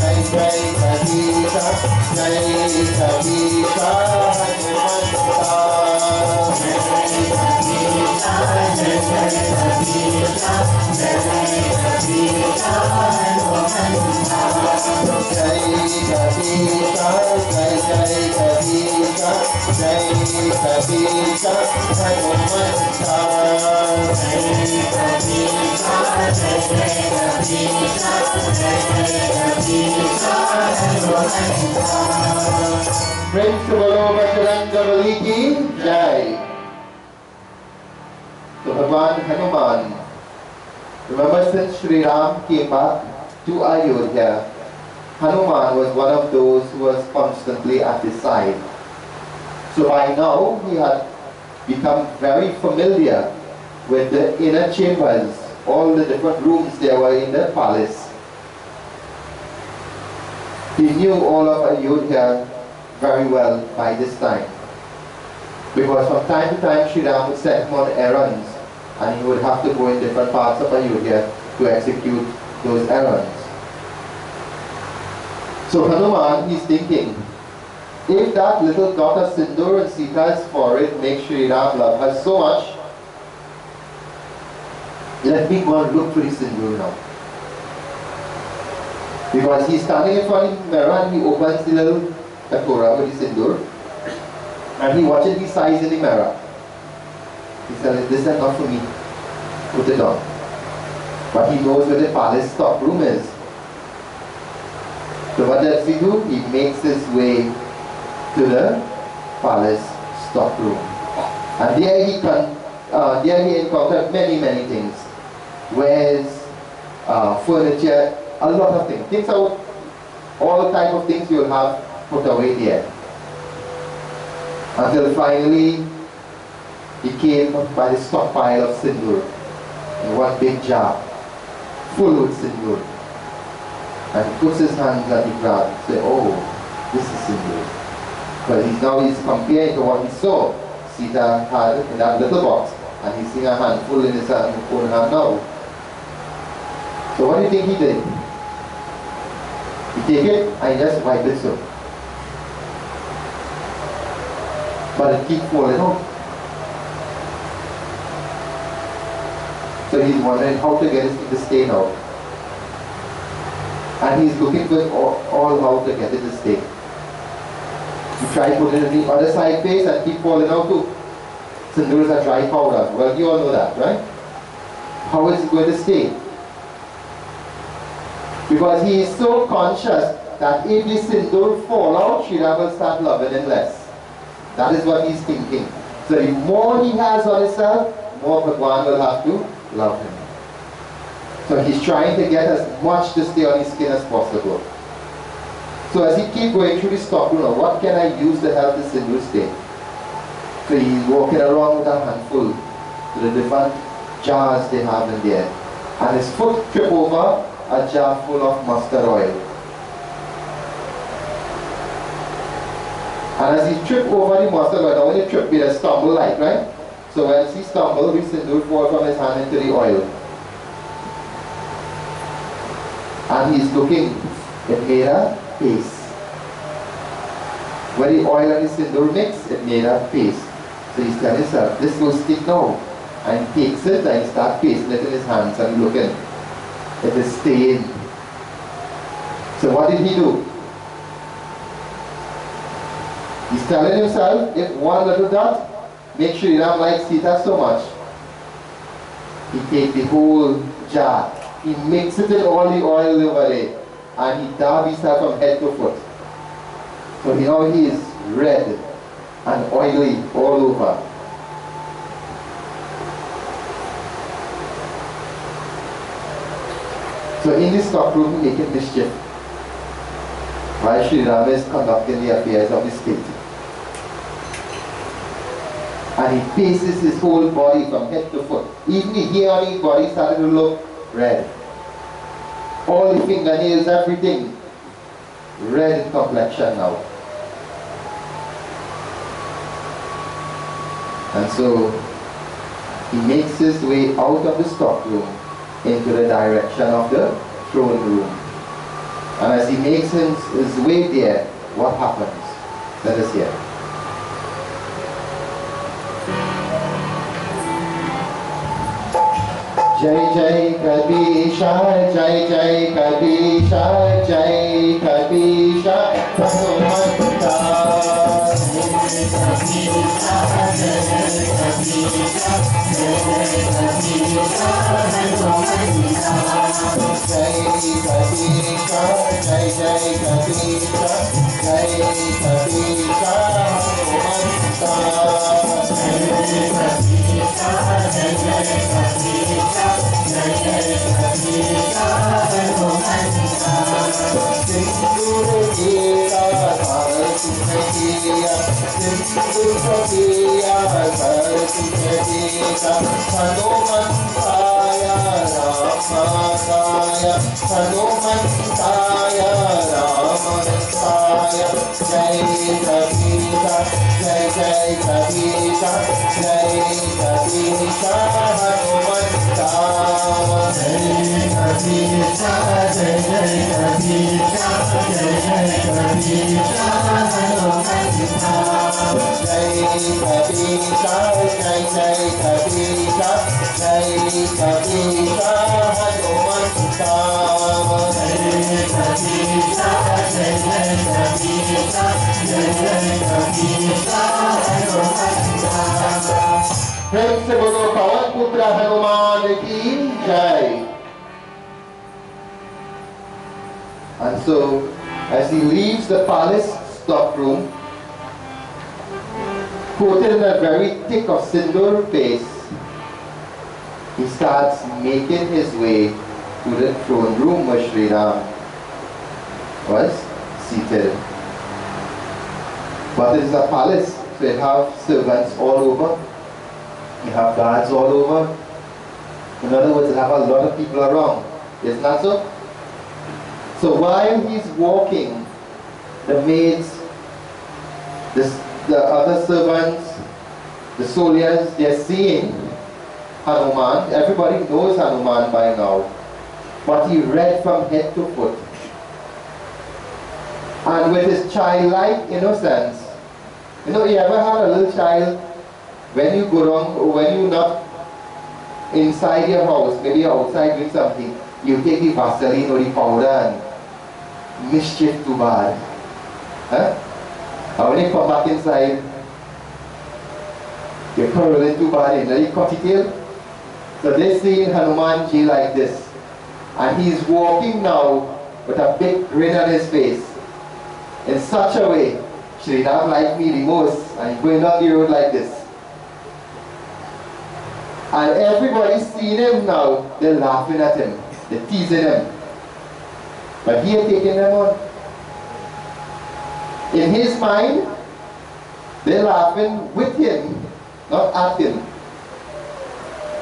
Mahiryati Tikhatikaya Jai Kadisha Jai Jai Kadisha Jai Kadisha Prince Bolo Bajrangabali ki Jai. So Bhagwan Hanuman, remember since Sri Ram came back to Ayodhya, Hanuman was one of those who was constantly at his side. So by now he had become very familiar with the inner chambers, all the different rooms there were in the palace. He knew all of Ayodhya very well by this time, because from time to time Sri Ram would send him on errands and he would have to go in different parts of Ayodhya to execute those errands. So Hanuman, he's thinking, if that little dot of sindoor in Sita's forehead makes Sri Ram love her so much, let me go and look for the sindoor now. Because he's standing in front of the mirror and he opens the little takora with the sindoor and he watches the size in the mirror. He says, this is not for me, put it on. But he knows where the palace stock room is. So what does he do? He makes his way to the palace stock room. And there he encountered many things. Wares, furniture, a lot of things. Things out, all type of things you'll have put away there. Until finally he came by the stockpile of sindoor in one big jar, full with sindoor. And he puts his hands on the ground and says, oh, this is sindoor. Because he's comparing to what he saw Sita had in that little box, and he's seeing a handful in his own hand now. So what do you think he did? He take it and he just wipe it so. But it keeps falling out. So he's wondering how to get the stain out. And he's looking for all how to get it to stay. You try putting it in the other side face and keep falling out too. Sindoor is a dry powder. Well, you all know that, right? How is it going to stay? Because he is so conscious that if the sindoor fall out, Sri Ram will start loving him less. That is what he's thinking. So the more he has on himself, more Bhagwan will have to love him. So he's trying to get as much to stay on his skin as possible. So as he keeps going through the stock room, what can I use to help the sindoor stay? So he's walking around with a handful to the different jars they have in there. And his foot trip over a jar full of mustard oil. And as he tripped over the mustard oil, now when he tripped, he stumble like, right? So as he stumbled, the sindoor falls from his hand into the oil. And he's looking, it made a paste. When the oil and the sindoor mix, it made a paste. So he's telling himself, this will stick now. And he takes it and he starts pasting it in his hands and looking. It is stained. So what did he do? He's telling himself, if one little dot makes Sri Ram like Sita so much, he takes the whole jar, he mixes it all the oil over there, and he dabs himself from head to foot. So now he is red and oily all over. So in this stockroom, he making mischief while Sri Ram is conducting the affairs of the state. And he paces his whole body from head to foot. Even the hair on his body started to look red. All the fingernails, everything, red in complexion now. And so he makes his way out of the stockroom into the direction of the throne room. And as he makes his way there, what happens? Let us hear. Jai Jai Kabisha, Jai Jai Kabisha, Jai Kabisha, Bhagavanta. Prem se bolo Pawan Putra Hanuman ki Jai. And so, as he leaves the palace stockroom, coated in a very thick of sindoor paste, he starts making his way to the throne room where Sri Ram was seated. But it is a palace, so you have servants all over, you have guards all over. In other words, you have a lot of people around. Isn't that so? So while he's walking, the maids, the other servants, the soldiers, they're seeing Hanuman. Everybody knows Hanuman by now. But he read from head to foot. And with his childlike innocence, you know, you ever had a little child, when you go wrong, or when you're not inside your house, maybe you're outside doing something, you take the Vaseline or the powder and mischief too bad. Huh? And when you come back inside, you're curling too bad in the cutty tail. So they're seeing Hanumanji like this. And he's walking now with a big grin on his face. In such a way, Sri Ram liked me the most, and he's going down the road like this. And everybody's seeing him now, they're laughing at him, they're teasing him. But he had taken them on. In his mind, they're laughing with him, not at him.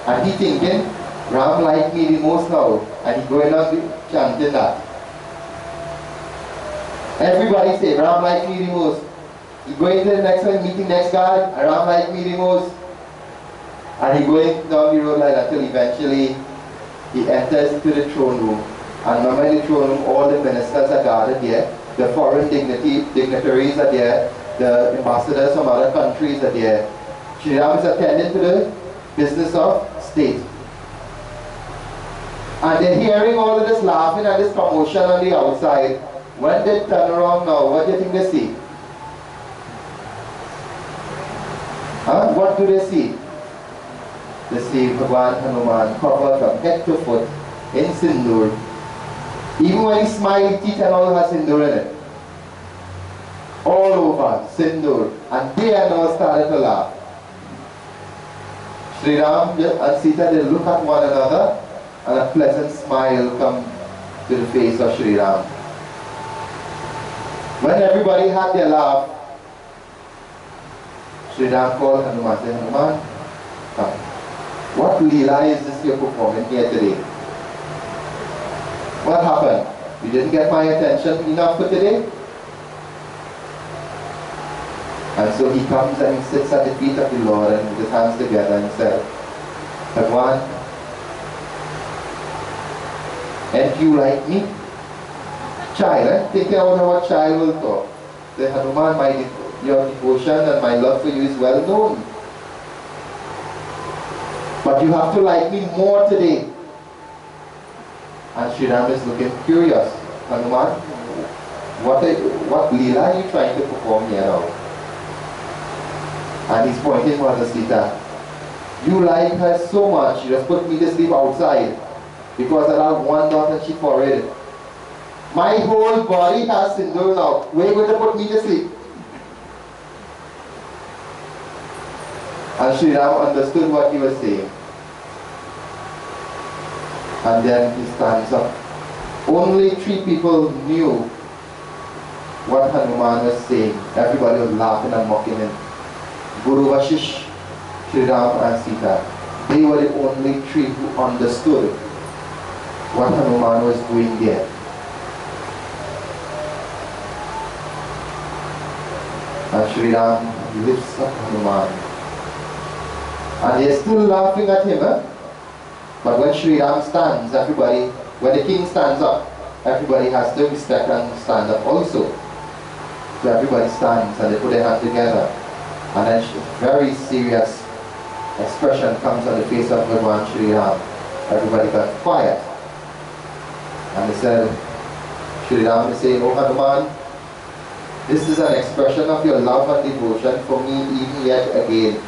And he thinking, Ram liked me the most now, and he going on chanting that. Everybody say, Ram liked me the most. He going to the next one, meeting next guard, and Ram liked me the most. And he going down the road like that till eventually he enters into the throne room. And remember, in the throne room, all the ministers are gathered there, the foreign dignitaries are there, the ambassadors from other countries are there. Sri Ram is attending to the business of state. And they're hearing all of this laughing and this commotion on the outside. When they turn around now, what do you think they see? Huh? What do they see? They see Bhagwan Hanuman covered from head to foot in sindoor. Even when he smiles, teeth and all has sindoor in it. All over, sindoor. And they are now started to laugh. Sri Ram and Sita, they look at one another, and a pleasant smile comes to the face of Sri Ram. When everybody had their laugh, Sri Ram called Hanuman and said, Hanuman, come. What Leela is this you're performing here today? What happened? You didn't get my attention enough for today? And so he comes and he sits at the feet of the Lord and with his hands together and says, Bhagwan, and you like me? Child, think about how a child will talk. Say, Hanuman, your devotion and my love for you is well known. But you have to like me more today. And Sri Ram is looking curious. Hanuman, what Leela are you trying to perform here now? And he's pointing to Mother Sita. You like her so much, you just put me to sleep outside because I have one dot and she forehead. My whole body has sindoor now. Where are you going to put me to sleep? And Sri Ram understood what he was saying. And then he stands up. Only 3 people knew what Hanuman was saying. Everybody was laughing and mocking him. Guru Vashish, Sri Ram and Sita. They were the only 3 who understood what Hanuman was doing there. And Sri Ram lifts up Hanuman. And they're still laughing at him. But when Sri Ram stands, when the king stands up, everybody has to respect and stand up also. So everybody stands and they put their hands together. And then a very serious expression comes on the face of Bhagwan Sri Ram. Everybody got quiet. And they said, Sri Ram is saying, Oh Hanuman, this is an expression of your love and devotion for me even yet again.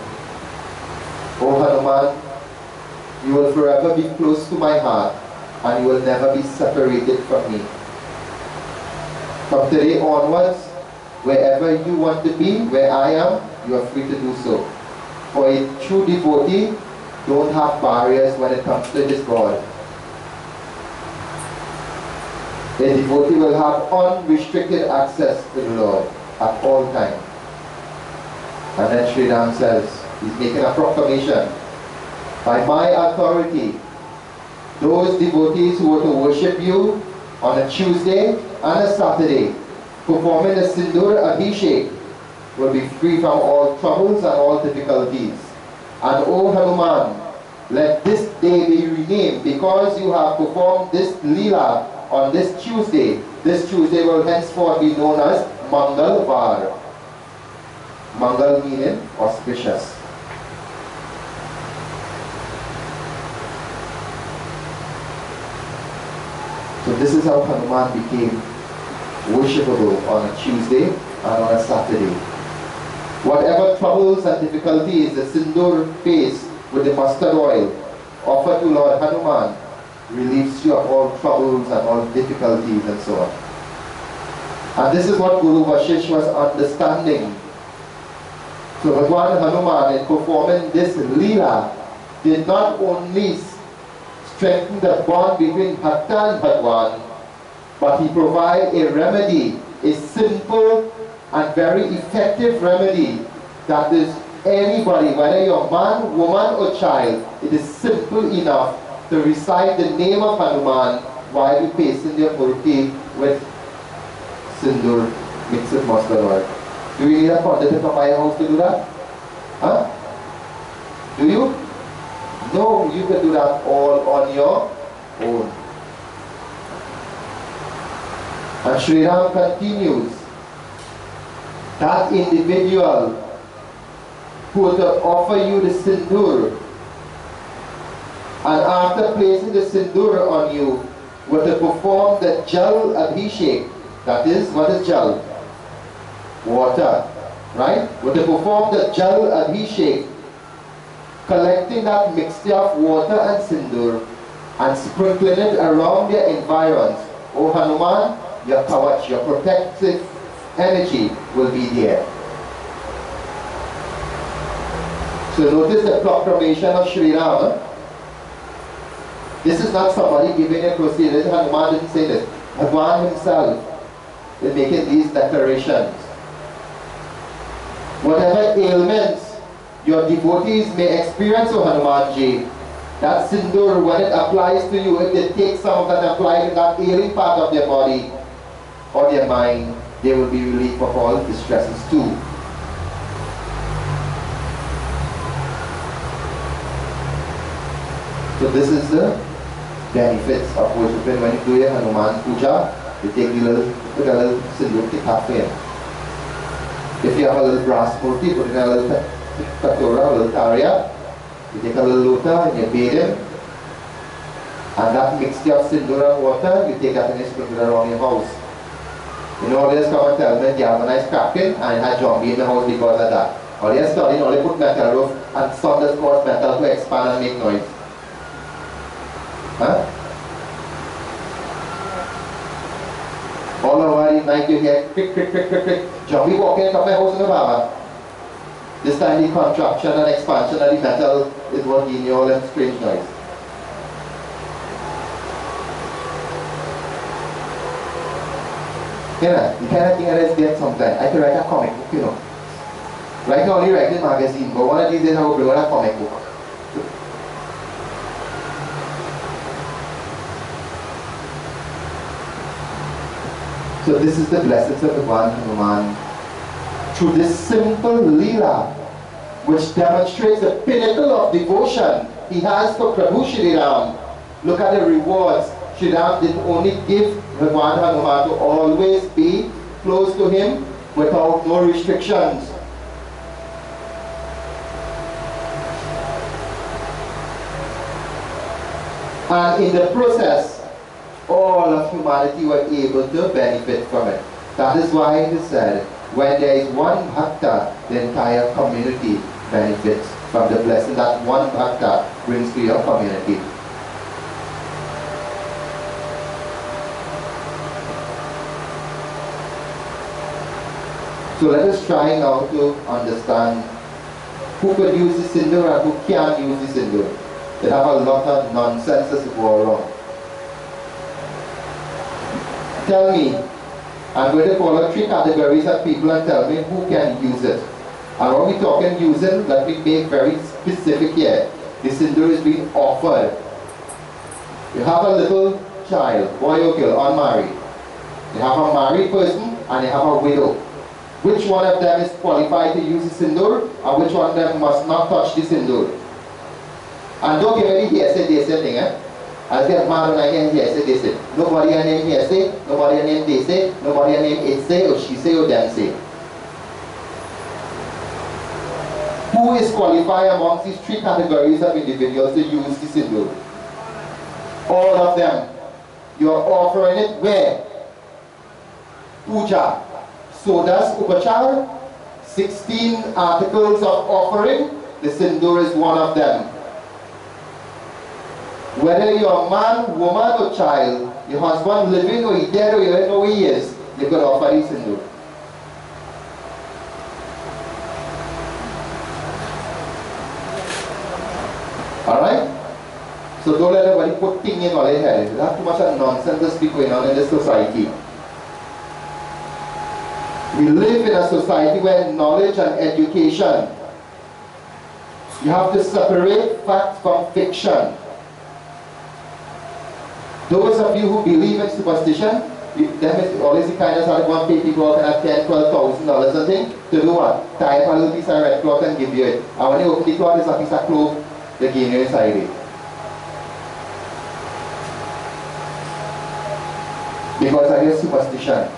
Oh Hanuman, you will forever be close to my heart and you will never be separated from me. From today onwards, wherever you want to be, where I am, you are free to do so. For a true devotee don't have barriers when it comes to his God. A devotee will have unrestricted access to the Lord at all times. And then Sri Ram says, he's making a proclamation. By my authority, those devotees who were to worship you on a Tuesday and a Saturday, performing the Sindoor Abhishek, will be free from all troubles and all difficulties. And O Hanuman, let this day be renamed because you have performed this Leela on this Tuesday. This Tuesday will henceforth be known as Mangal Var. Mangal meaning auspicious. So this is how Hanuman became worshipable on a Tuesday and on a Saturday. Whatever troubles and difficulties the Sindoor face with the mustard oil, offer to Lord Hanuman, relieves you of all troubles and all difficulties and so on. And this is what Guru Vashish was understanding. So Bhagwan Hanuman, in performing this Leela, did not only strengthen the bond between Bhakta and Bhagwan, but he provided a remedy, a simple and very effective remedy that is anybody, whether you're man, woman or child, it is simple enough to recite the name of Hanuman while you pasting their murti with sindoor mixed with mustard oil. Do you need a pandit from my house to do that? Huh? Do you? No, you can do that all on your own. And Sri Ram continues, that individual who will offer you the sindoor And after placing the sindoor on you, were to perform the Jal Abhishek. That is, what is Jal? Water. Right? Were to perform the Jal Abhishek, collecting that mixture of water and sindoor and sprinkling it around their environs. O Hanuman, your kavach, your protective energy will be there. So notice the proclamation of Sri Rama. This is not somebody giving a crusade. Hanuman didn't say this. Bhagwan himself is making these declarations. Whatever ailments your devotees may experience, O Hanumanji, that sindoor, when it applies to you, if they take some of that and apply it in that ailing part of their body or their mind, they will be relieved of all distresses too. So this is the benefits of worshiping. When you do your Hanuman Puja, you take the little, put a little sindoor, take half in. If you have a little brass murti, put in a little katora, a little tarya, you take a little lota and you bathe him, and that mixture of sindoor and water, you take that and you sprinkle it around your house. You know, all this come and tell me galvanized cracking and it had zombie in the house because of that. All they studying, all they put metal roof and saunders force metal to expand and make noise. Huh? All over the night you hear crick, crick, crick, crick, crick. Zombie walking into my house in the Baba. This time the contraction and expansion of the metal is what gives you all that strange noise. You know, the kind of thing that is dead sometimes. I can write a comic book, you know. Right now only writing magazine, but one of these days I will bring out a comic book. So this is the blessings of Bhagwan Hanuman. Through this simple Leela, which demonstrates the pinnacle of devotion he has for Prabhu Shri Ram. Look at the rewards. Shri Ram didn't only give Bhagwan Hanuman to always be close to him without no restrictions. And in the process, all of humanity were able to benefit from it. That is why it is said, when there is one bhakta, the entire community benefits from the blessing that one bhakta brings to your community. So let us try now to understand who could use the sindoor and who can't use the sindoor. They have a lot of nonsense to go around. Tell me, I'm going to call out 3 categories of people and tell me who can use it. And when we talking using, let me make very specific here. The sindoor is being offered. You have a little child, boy or girl, unmarried. You have a married person and you have a widow. Which one of them is qualified to use the sindoor and which one of them must not touch the sindoor? And don't give me the hearsay, they say thing, eh? I get mad when I hear hearsay, they say. Nobody a name hearsay, nobody a name they say, nobody a name it say, or she say, or them say. Who is qualified amongst these 3 categories of individuals to use the sindoor? All of them. You are offering it where? Puja. So does Upachar, 16 articles of offering, the sindoor is one of them. Whether you're a man, woman or child, your husband living or he dead or you don't know where he is, you could offer the sindoor. Alright? So don't let everybody put things in all their head. There's not too much of nonsense that's going on in this society. We live in a society where knowledge and education, you have to separate fact from fiction. Those of you who believe in superstition, them is always the kind of sort of one pay people out and have $10,000, $12,000 and thing to do what? Tie up a little piece of red cloth and give you it. And when you open the cloth, it's a piece of cloth they give you inside it. Because of your superstition.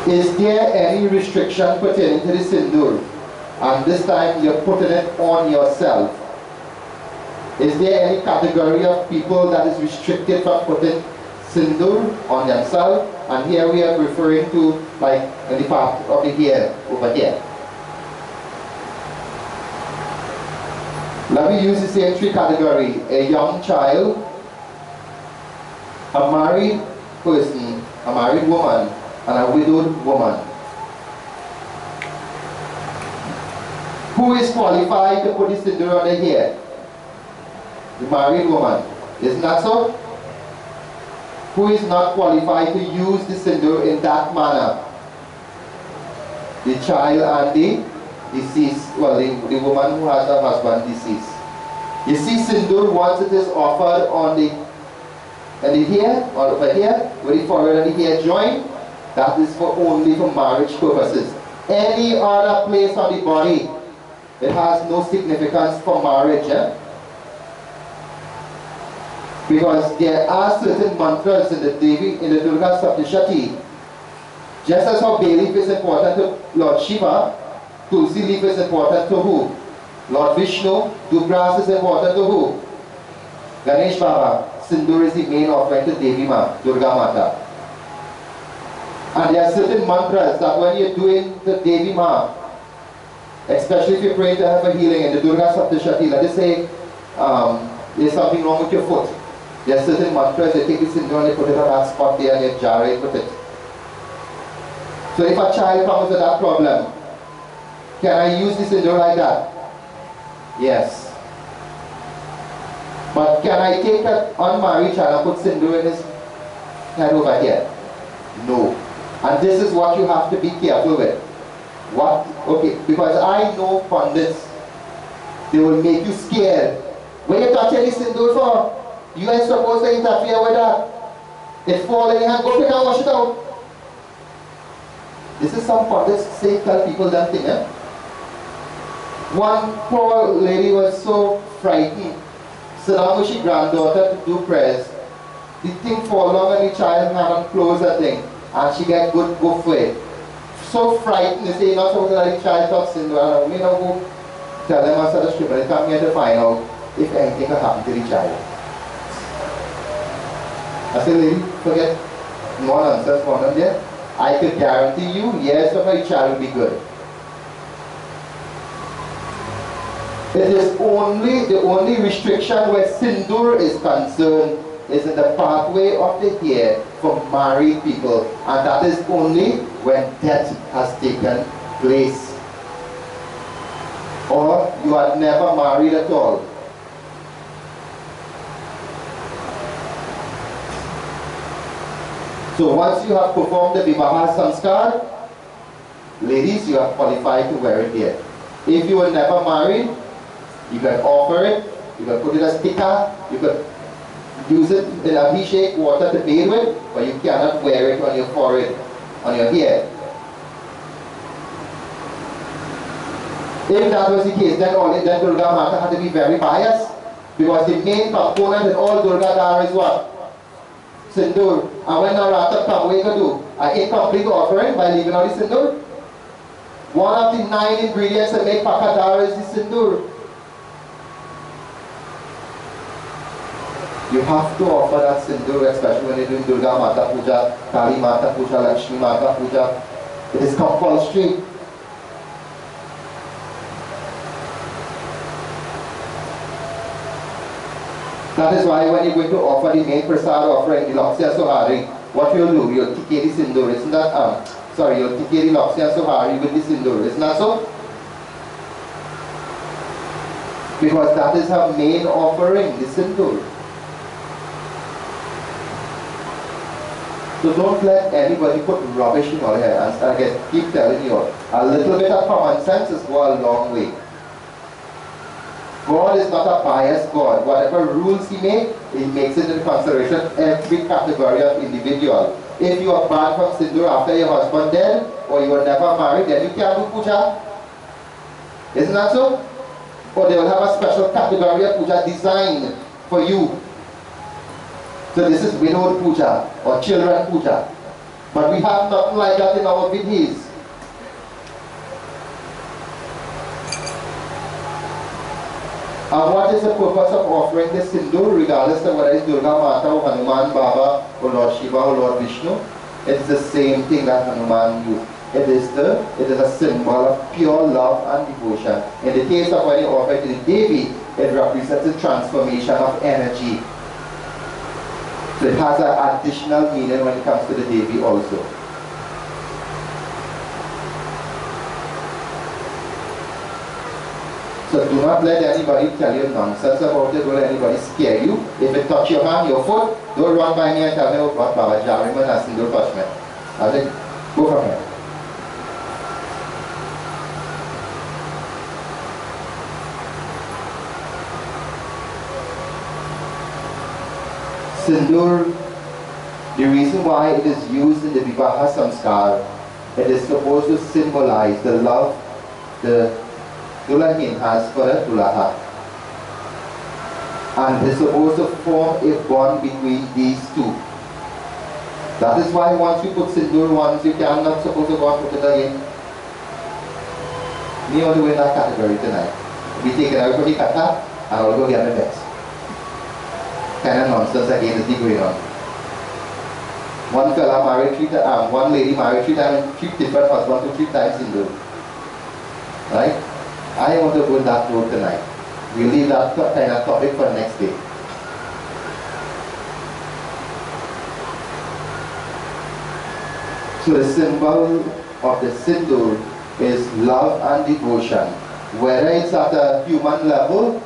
Is there any restriction pertaining to the sindoor? And this time you're putting it on yourself. Is there any category of people that is restricted from putting sindoor on themselves? And here we are referring to like in the part of the hair over here. Let me use the same three categories: a young child, a married person, a married woman, and a widowed woman. Who is qualified to put the sindoor on their hair? The married woman. Isn't that so? Who is not qualified to use the sindoor in that manner? The child and the deceased, well, the woman who has her husband deceased. You see, sindoor, once it is offered on the hair, or over here, with the forehead and the hair joined, that is only for marriage purposes. Any other place on the body, it has no significance for marriage. Because there are certain mantras in the Devi, in the Durga Saptashati. Just as how bay leaf is important to Lord Shiva, Tulsi leaf is important to who? Lord Vishnu. Dubras is important to who? Ganesh Baba. Sindoor is the main offering to Devi Ma, Durga Mata. And there are certain mantras that when you're doing the Devi Ma, especially if you're praying to have a healing in the Durga Saptashati, let us say there's something wrong with your foot. There are certain mantras, they take the sindoor and they put it on that spot there and they jar it with it. So if a child comes with that problem, can I use the sindoor like that? Yes. But can I take an unmarried child and put sindoor in his head over here? No. And this is what you have to be careful with. What? Okay, because I know pundits, they will make you scared. When you touch any sindoor for, you ain't supposed to interfere with that. It falls in your hand, go pick and wash it out. This is some pundits say, tell people that thing. One poor lady was so frightened. So now with her granddaughter to do prayers. The thing fall along and the child hand and close the thing. And she get good go for it. So frightened, they say, not supposed to let the child touch sindoor. And we don't go tell them outside the street, but they come here to find out if anything will happen to the child. I say, lady, forget no nonsense for them there. I could guarantee you, yes, of my child will be good. It is only, the only restriction where sindoor is concerned is in the pathway of the hair for married people, and that is only when death has taken place. Or you are never married at all. So once you have performed the Vivaha Sanskar, ladies, you are qualified to wear it here. If you were never married, you can offer it, you can put it as tika, you can use it in abhishek water to bathe with, but you cannot wear it on your forehead, on your hair. If that was the case, then Durga Mata had to be very biased, because the main component in all Durga Dara is what? Sindoor. And when Navratri comes, what you can do? An incomplete offering by leaving out the sindoor. One of the 9 ingredients that make Pakadara is the sindoor. You have to offer that sindoor, especially when you're doing Durga Mata Puja, Kali Mata Puja, Lakshmi Mata Puja. It is compulsory. That is why when you're going to offer the main prasad offering, the Laksya Sohari, what you'll do, you'll tikke the sindoor, isn't that, you'll tikke the Laksya Sohari with the sindoor, isn't that so? Because that is her main offering, the sindoor. So don't let anybody put rubbish in your hair, and again, keep telling you, a little bit of common sense is go a long way. God is not a biased God. Whatever rules He makes, He makes it into consideration every category of individual. If you are banned from sindoor after your husband dead, or you were never married, then you can't do puja. Isn't that so? Or they will have a special category of puja designed for you. So this is widowed puja or children puja. But we have nothing like that in our vidhis. And what is the purpose of offering the sindoor, regardless of whether it's Durga Mata or Hanuman Baba or Lord Shiva or Lord Vishnu? It's the same thing that Hanuman used. It is a symbol of pure love and devotion. In the case of when you offer it to the Devi, it represents a transformation of energy. So it has an additional meaning when it comes to the Devi also. So do not let anybody tell you nonsense about it. Don't let anybody scare you. If it touch your hand, your foot, don't run by me and tell me about Baba Jariman and Sindur Pashman. I think, go from here. Sindur, the reason why it is used in the Vivaha Samskar, it is supposed to symbolize the love the Dulahin has for a Dulaha. And it is supposed to form a bond between these two. That is why once you put Sindur once, you cannot supposed to go and put it again. Me want to win that category tonight. We take it out from the kata and I'll go get the best. Kind of nonsense again is going on. One fella married one lady married 3 times and 3 different husbands to 3 times Sindur. Right? I want to go that road tonight. We'll leave that kind of topic for next day. So the symbol of the Sindur is love and devotion. Whether it's at a human level,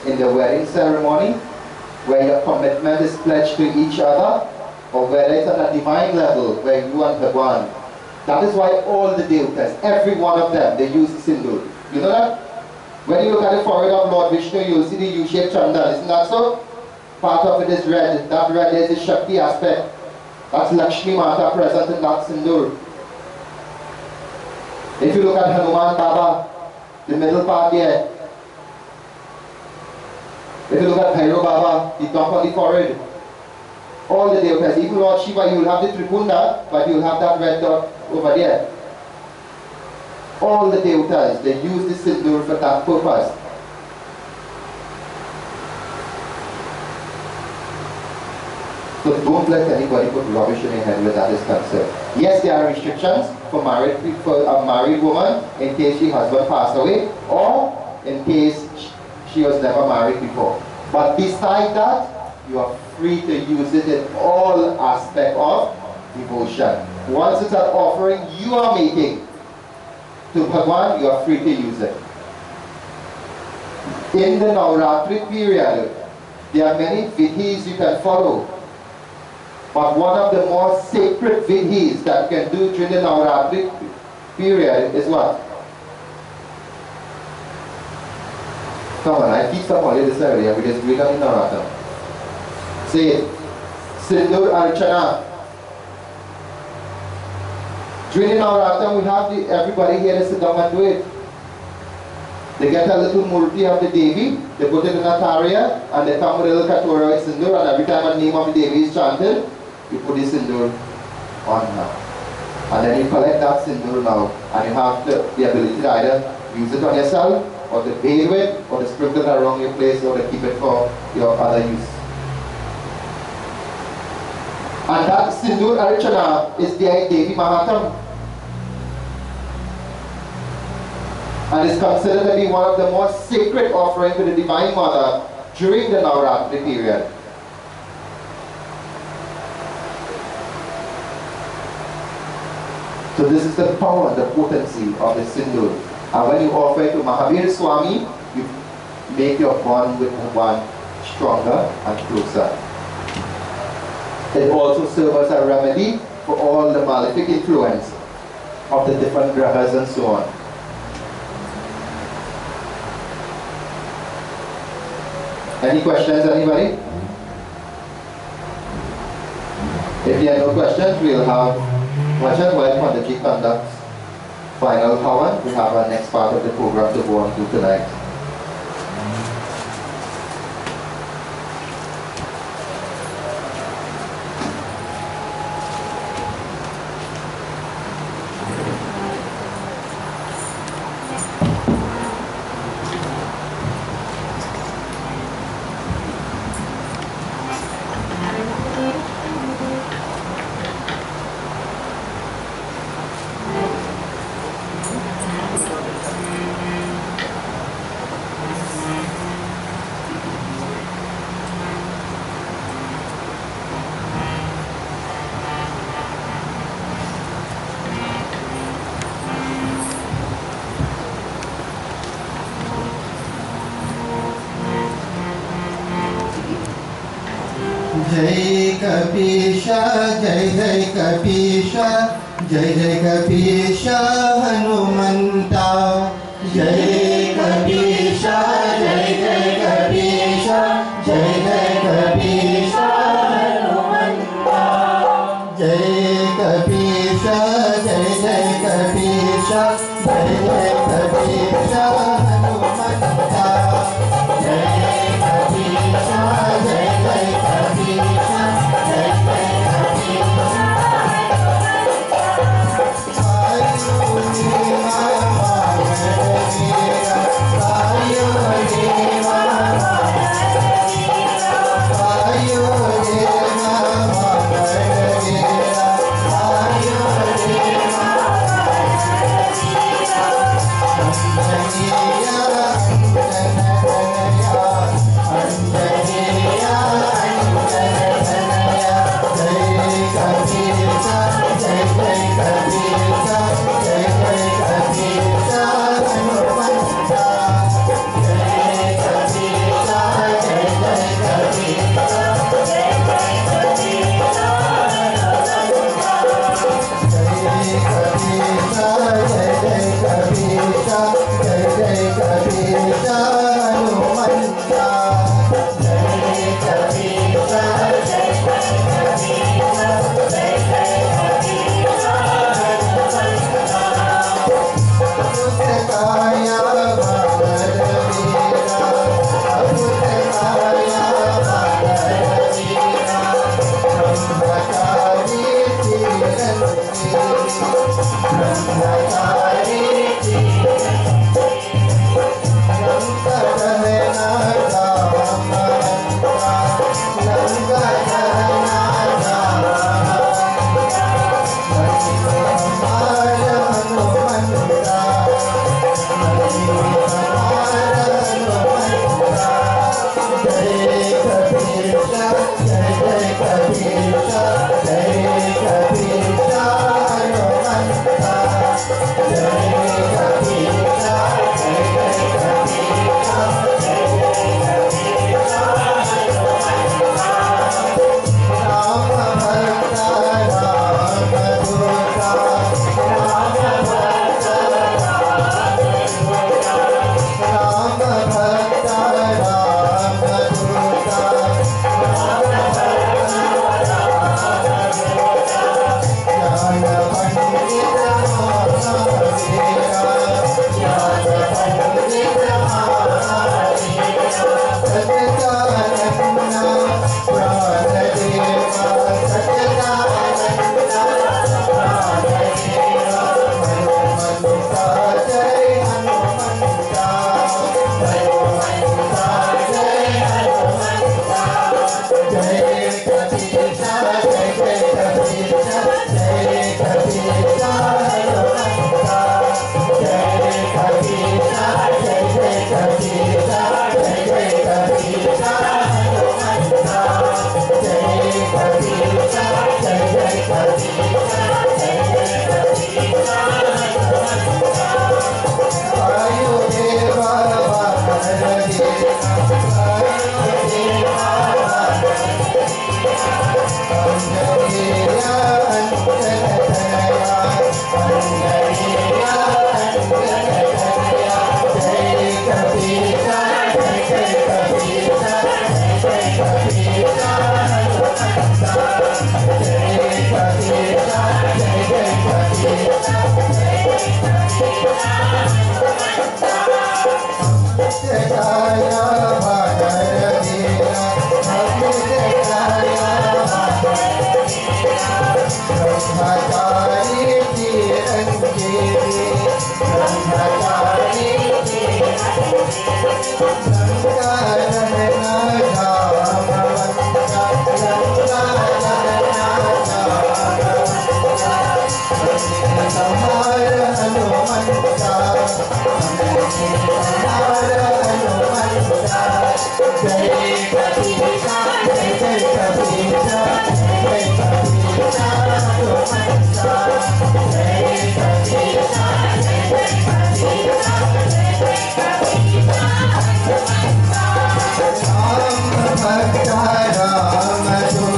in the wedding ceremony, where your commitment is pledged to each other, or whether it's at a divine level, where you and Bhagwan. That is why all the devatas, every one of them, they use the Sindur. You know that? When you look at the forehead of Lord Vishnu, you'll see the U-shaped chandan. Isn't that so? Part of it is red. That red is the Shakti aspect. That's Lakshmi Mata present in that Sindur. If you look at Hanuman Baba, the middle part there. If you look at Bhairav Baba, the top on the forehead. All the devatas, even Lord Shiva, you will have the Tripunda, but you will have that red dot over there. All the devatas, they use the Sindur for that purpose. So don't let anybody put rubbish in your head where that is concerned. Yes, there are restrictions for a married woman in case her husband passed away or in case she was never married before. But besides that, you are free to use it in all aspects of devotion. Once it's an offering you are making to Bhagwan, you are free to use it. In the Navratri period, there are many vidhis you can follow. But one of the more sacred vidhis that you can do during the Navratri period is what? Come on, I teach some only this area because we don't know Navratri. Say it. Sindur Archana. During the Navratri, we have everybody here to sit down and do it. They get a little murti of the Devi, they put it in a tarya, and they come with a little katura with Sindur, and every time a name of the Devi is chanted, you put the Sindur on now. And then you collect that Sindur now, and you have the ability to either use it on yourself, or to bathe with, or to sprinkle it around your place, or to keep it for your other use. And that Sindur Archana is the Devi Mahatam. And is considered to be one of the most sacred offerings to the Divine Mother during the Navratri period. So this is the power, the potency of the Sindur. And when you offer it to Mahavir Swami, you make your bond with Bhagwan stronger and closer. It also serves as a remedy for all the malefic influence of the different grahas and so on. Any questions, anybody? If there are no questions, we'll have questions while Pandaji conducts final Havan. We have our next part of the program to go on to tonight. जय कपीशा जय जय कपीशा जय जय कपीशा हनुमंता जय कपीशा जय जय कपीशा जय जय कपीशा हनुमंता जय कपीशा जय जय कपीशा जय जय कपीशा हनुमंता जय कपीशा जय जय कपीशा जय जय कपीशा राम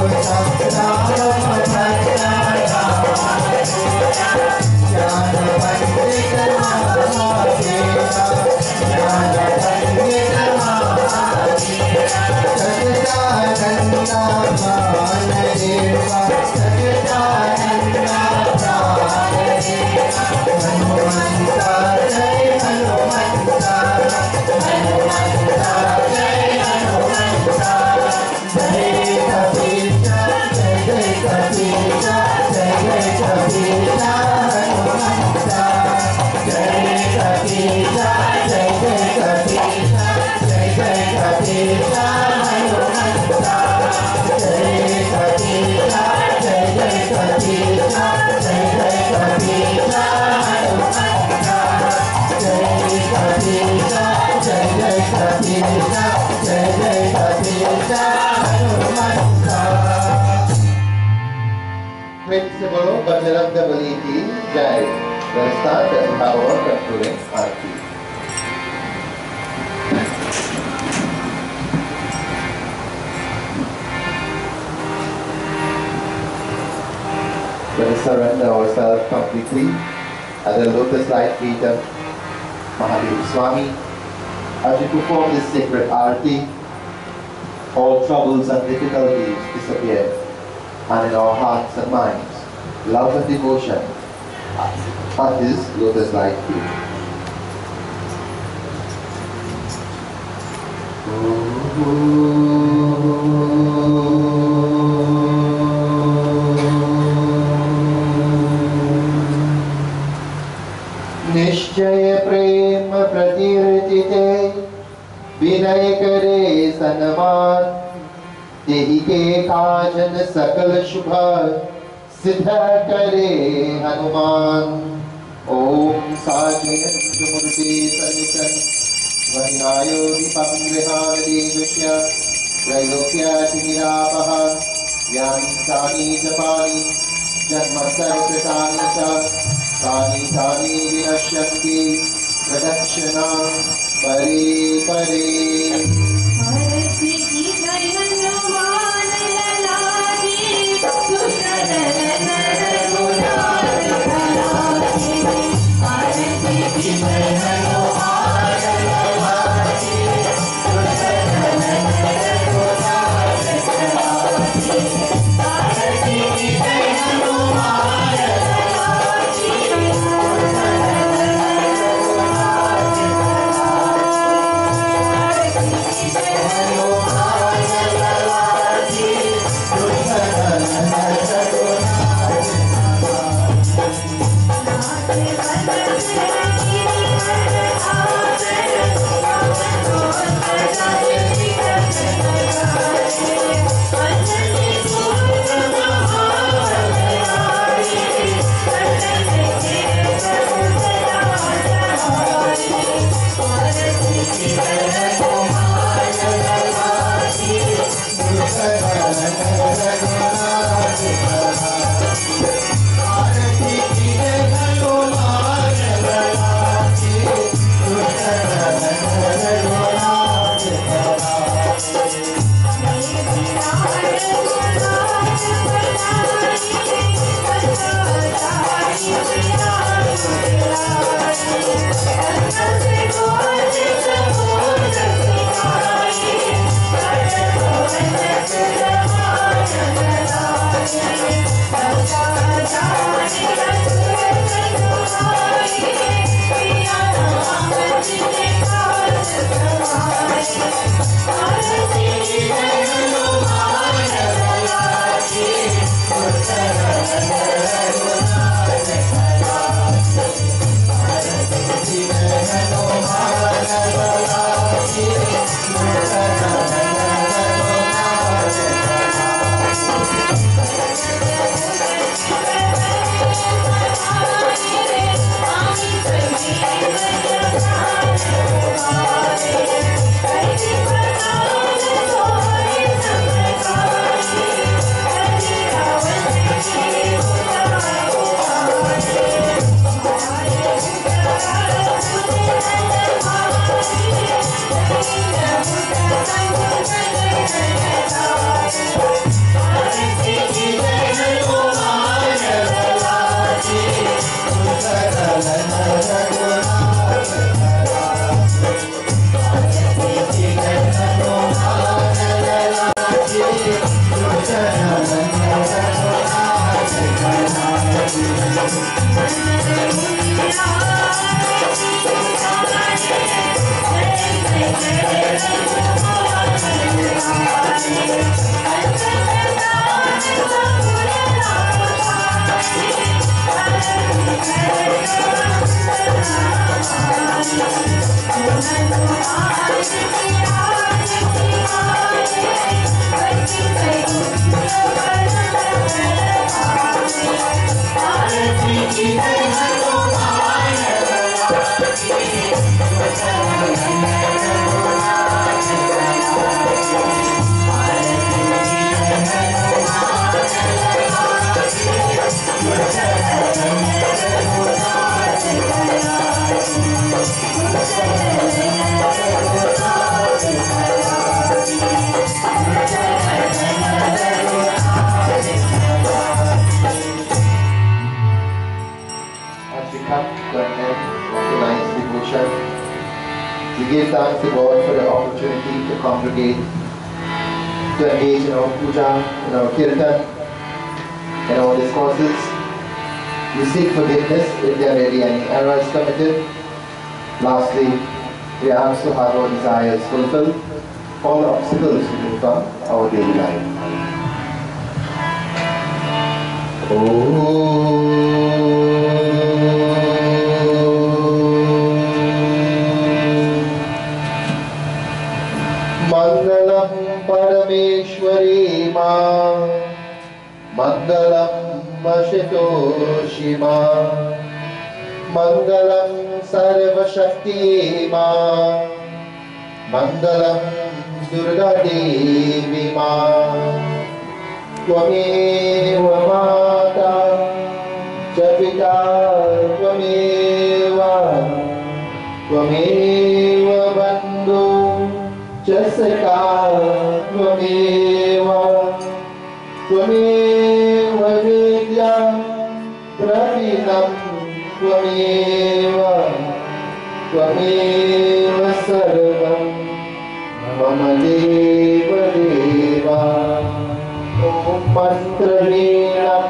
बजरंग बली की जय। Let's start and have our concluding aarti. Let us surrender ourselves completely at the lotus light feet of Mahadev Swami. As we perform this sacred aarti, all troubles and difficulties disappear, and in our hearts and minds, love and devotion at His lotus light feet. निश्चय प्रेम प्रतीर्थिते विनय करे सन्मान, तेहि के काजन सकल शुभ सिद्ध करे हनुमान। ओम साजयन्तु मूर्ते सन्नितं वैरायो दीपं गृहाण देवस्य त्रैलोक्यतिमिरापः यानि तानि जपानि जन्मसर्वकृतानि च तानि तानि विनश्यन्ति प्रदक्षिणां परे परे। Let's go. tonight's devotion. We give thanks to God for the opportunity to congregate, to engage in our puja, in our kirtan, in our discourses. We seek forgiveness if there may be any errors committed. Lastly, we ask to have our desires fulfilled, all obstacles removed from our daily life. Mangalam Parameshwari Ma, Mangalam Mashito Ma, Mangalam Sarva Shakti Ma, Mangalam Durga Devi Ma. Tvameva Mata cha Pita Tvameva, Tvameva Bandhu cha Sakha Tvameva, Tvameva Vidya Pravinam Tvameva, Tvameva Sarvam Mama Deva Deva. Mantrahinam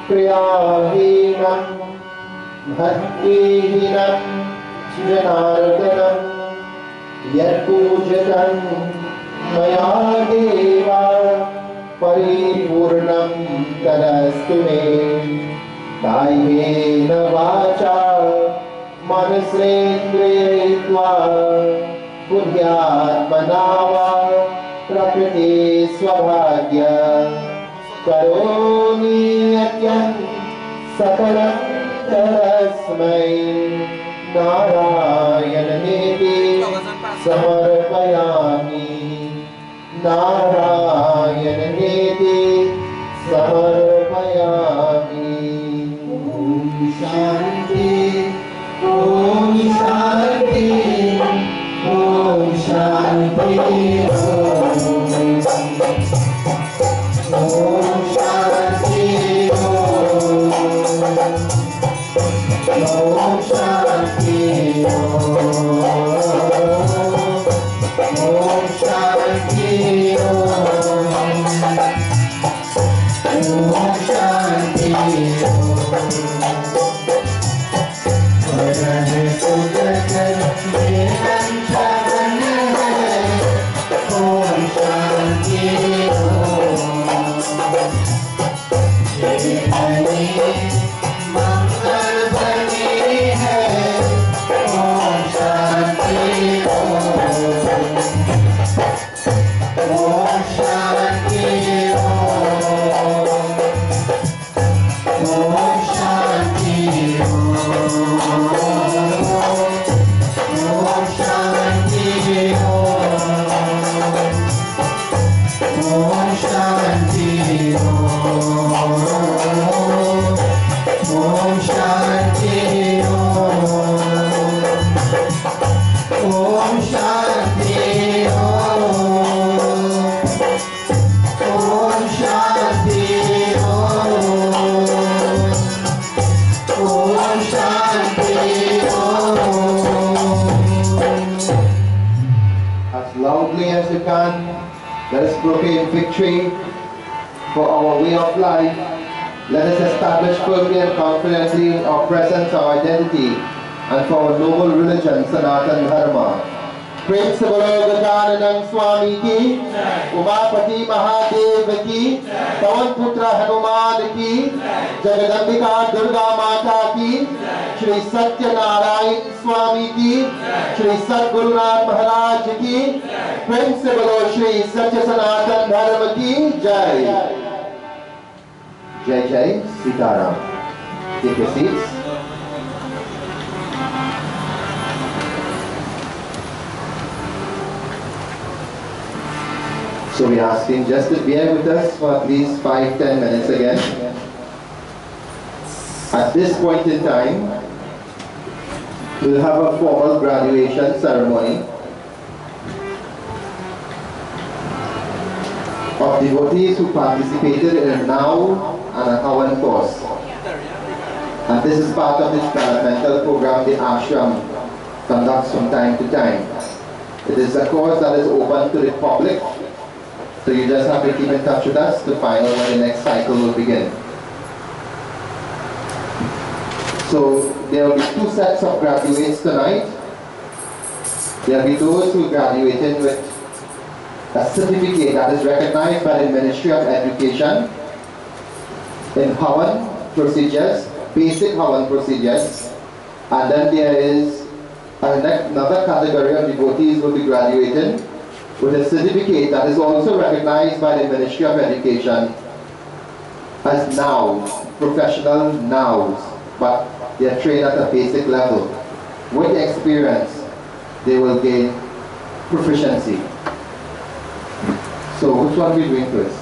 Kriyahinam Bhaktihinam Janardanam Yat Pujatam Maya Deva Paripurnam Tadastu Me Kaimena Vacha Manasendriyatva Punyatmana va Prakriti Swabhagya Karoni Atyam Sakalam Tarasmai Narayana Neti Samarpayami Narayana Neti Samarpayami. Om Shanti, Om Shanti, Om Shanti, Om Shanti, Om Shanti, Om Shanti, Om Shanti. Let us proclaim victory for our way of life. Let us establish firmly and confidently our presence, our identity, and for our noble religion, Sanatana Dharma. Principal Gajananand Swami ki, Umapati Mahadev ki, Pawan Putra Hanuman ki, Jagadambika Durga Mata ki, Shri Satya Narayan Swami ki, Shri Sadgurunath Maharaj ki, Principal Shri Satya Sanatana Dharma ki, Jai. Jai Jai Sitaram. Take your seats. So we are asking just to bear with us for at least 5-10 minutes again. At this point in time, we'll have a formal graduation ceremony of devotees who participated in a Now and a Havan course. And this is part of the developmental program the ashram conducts from time to time. It is a course that is open to the public, so you just have to keep in touch with us to find out when the next cycle will begin. So there will be two sets of graduates tonight. There will be those who graduated with a certificate that is recognized by the Ministry of Education in Havan procedures, basic Havan procedures, and then there is another category of devotees will be graduating with a certificate that is also recognized by the Ministry of Education as nows, professional nows, but they are trained at a basic level. With experience, they will gain proficiency. So which one are we doing first?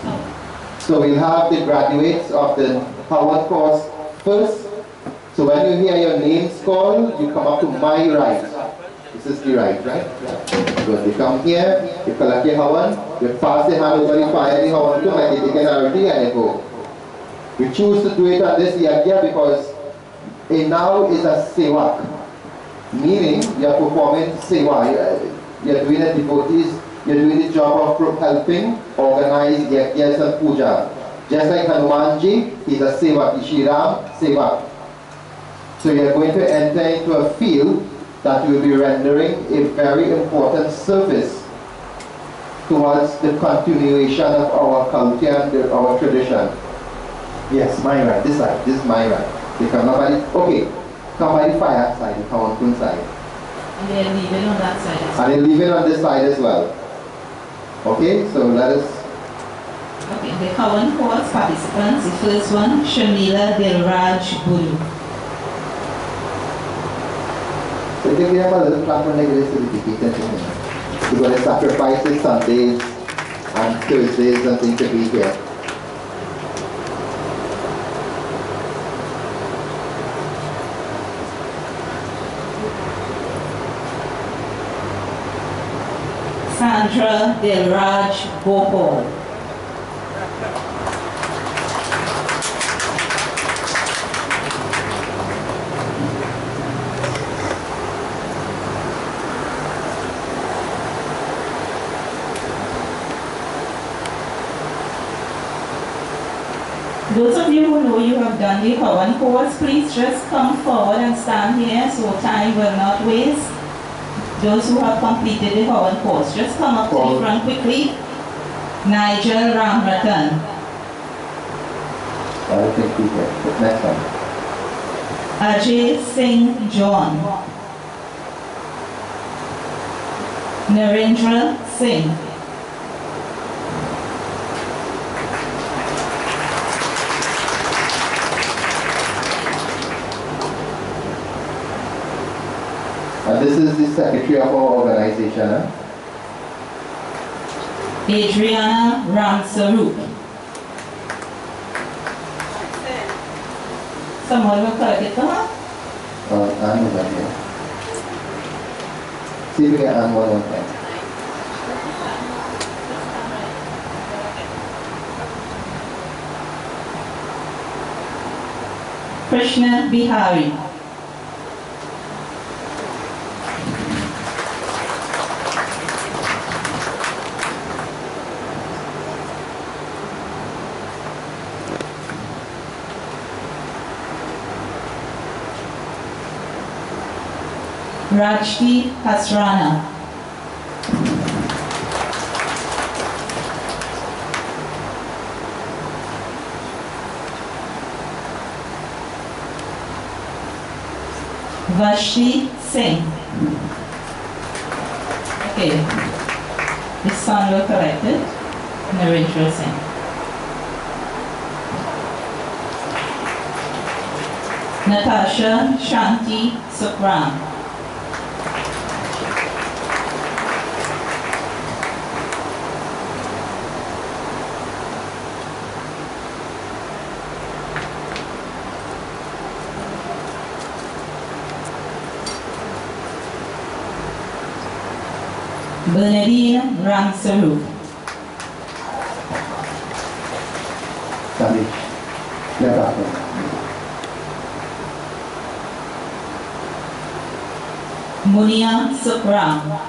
So we'll have the graduates of the Howard course first. So when you hear your names called, you come up to my right. This is the right? So you come here, you collect your Howard, you pass the hand over the fire, the Howard to like you take an RT and you go. We choose to do it at this yagya because a now is a sevak, meaning you are performing seva, you are doing a devotees, you are doing the job of helping organize yagyas and puja. Just like Hanumanji, he is a sevak, Ishiram, sevak. So you are going to enter into a field that you will be rendering a very important service towards the continuation of our culture and our tradition. Yes, my right, this side, this is my right. They come by the, okay, come by the fire side, the Kawankun side. And they're leaving on that side as well. And they leave it on this side as well. Okay, so let us. Okay, the Kawan course participants, the first one, Shamila Dilraj Bulu. So if you have a little platform like this, it will be decent. You're going to sacrifice Sundays and Thursdays and things to be here. Sandra Dilraj Gopal. Those of you who know you have done the Kawan course, please just come forward and stand here so time will not waste. Those who have completed the Kawan course, just come up to the front quickly. Nigel Ramratan. I think we can. Next one. Ajay Singh John. Narendra Singh. And this is the secretary of our organization. Huh? Adriana Ramsarup. Someone will correct it, huh? Anne was up here. See if we get Anne one more time. Krishna Bihari. Rajdi Hasrana. Vashi Singh. Okay. This son will correct it. Narendra Singh. Natasha Shanti Sukram. Bernadine Ramsarup. Sandesh. Yeah, Munia Sukram.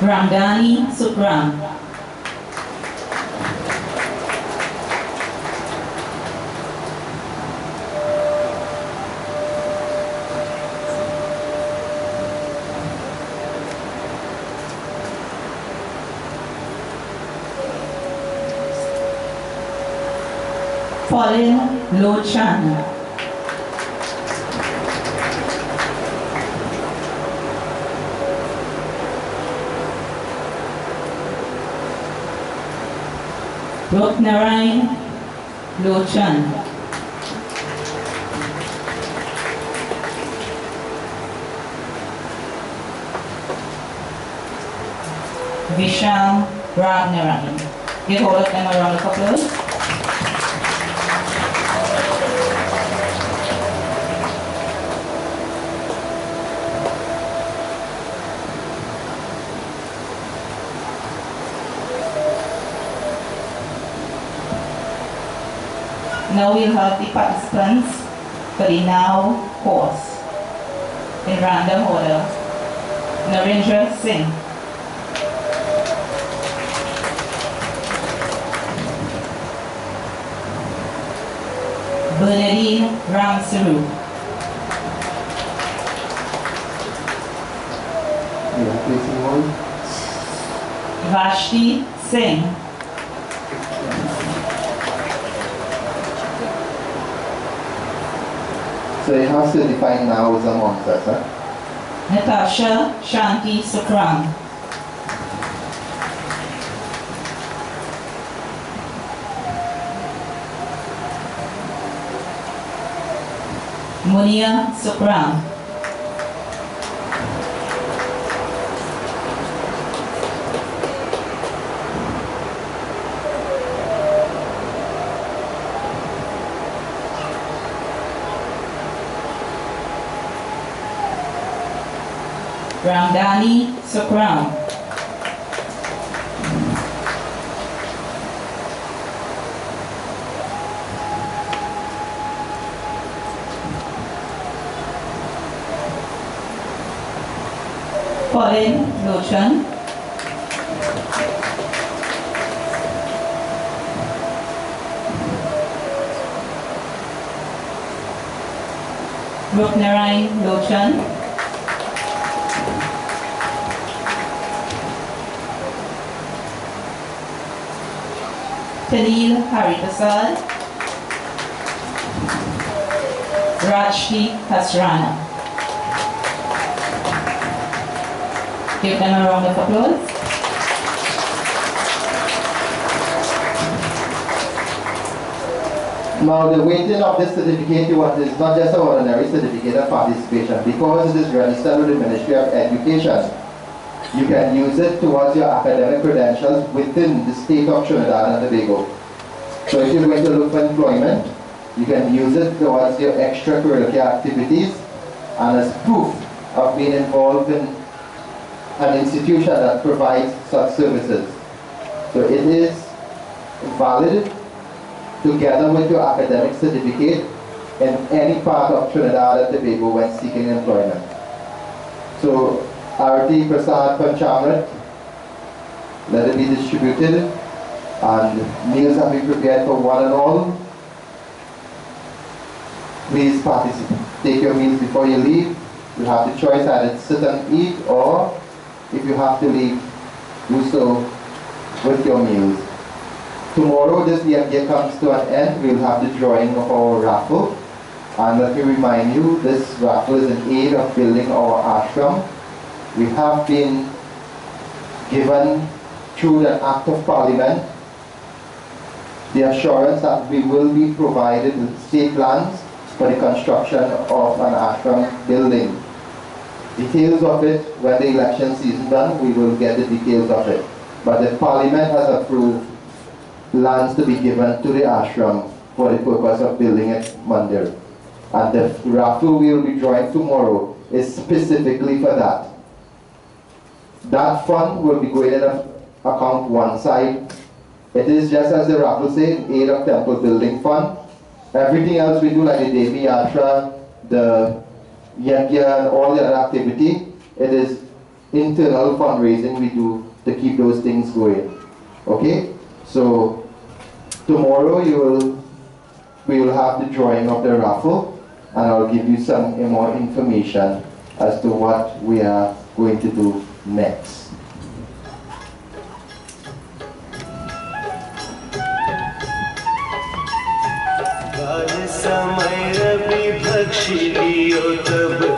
Ramdani Sukram. Pauline Lochan. Ruknarain Lochan. Vishal Ragnarain. Give all of them a round of applause. Now we'll have the participants for the now course. In random order, Narendra Singh, Bernadine Ramsaru, Vashti Singh, So it has to define now as a monster, sir. Natasha Shanti Sukram, Munia Sukram, Ramdani Sukram, Pauline Lochan, Ruknarain Lochan, Tanil Hariprasad, Rajshri Hasrana. Give them a round of applause. Now the weighting of this certificate is not just an ordinary certificate of participation. Because it is registered with the Ministry of Education, you can use it towards your academic credentials within the state of Trinidad and Tobago. So if you're going to look for employment, you can use it towards your extracurricular activities and as proof of being involved in an institution that provides such services. So it is valid together with your academic certificate in any part of Trinidad and Tobago when seeking employment. So Arati Prasad Panchamrit, let it be distributed, and meals have been prepared for one and all. Please participate. Take your meals before you leave. You have the choice either sit and eat, or if you have to leave, do so with your meals. Tomorrow this year comes to an end. We'll have the drawing of our raffle. And let me remind you, this raffle is in aid of building our ashram. We have been given through an act of parliament the assurance that we will be provided with state lands for the construction of an ashram building. Details of it, when the election season done, we will get the details of it. But the parliament has approved lands to be given to the ashram for the purpose of building a mandir. And the raffle we will be drawing tomorrow is specifically for that. That fund will be going in account one side. It is just as the raffle says, aid of temple building fund. Everything else we do, like the Devi Yatra, the Yajna and all the other activity, it is internal fundraising we do to keep those things going. Okay? So tomorrow we will have the drawing of the raffle, and I'll give you some more information as to what we are going to do next. समय रवि भक्षी लियो तब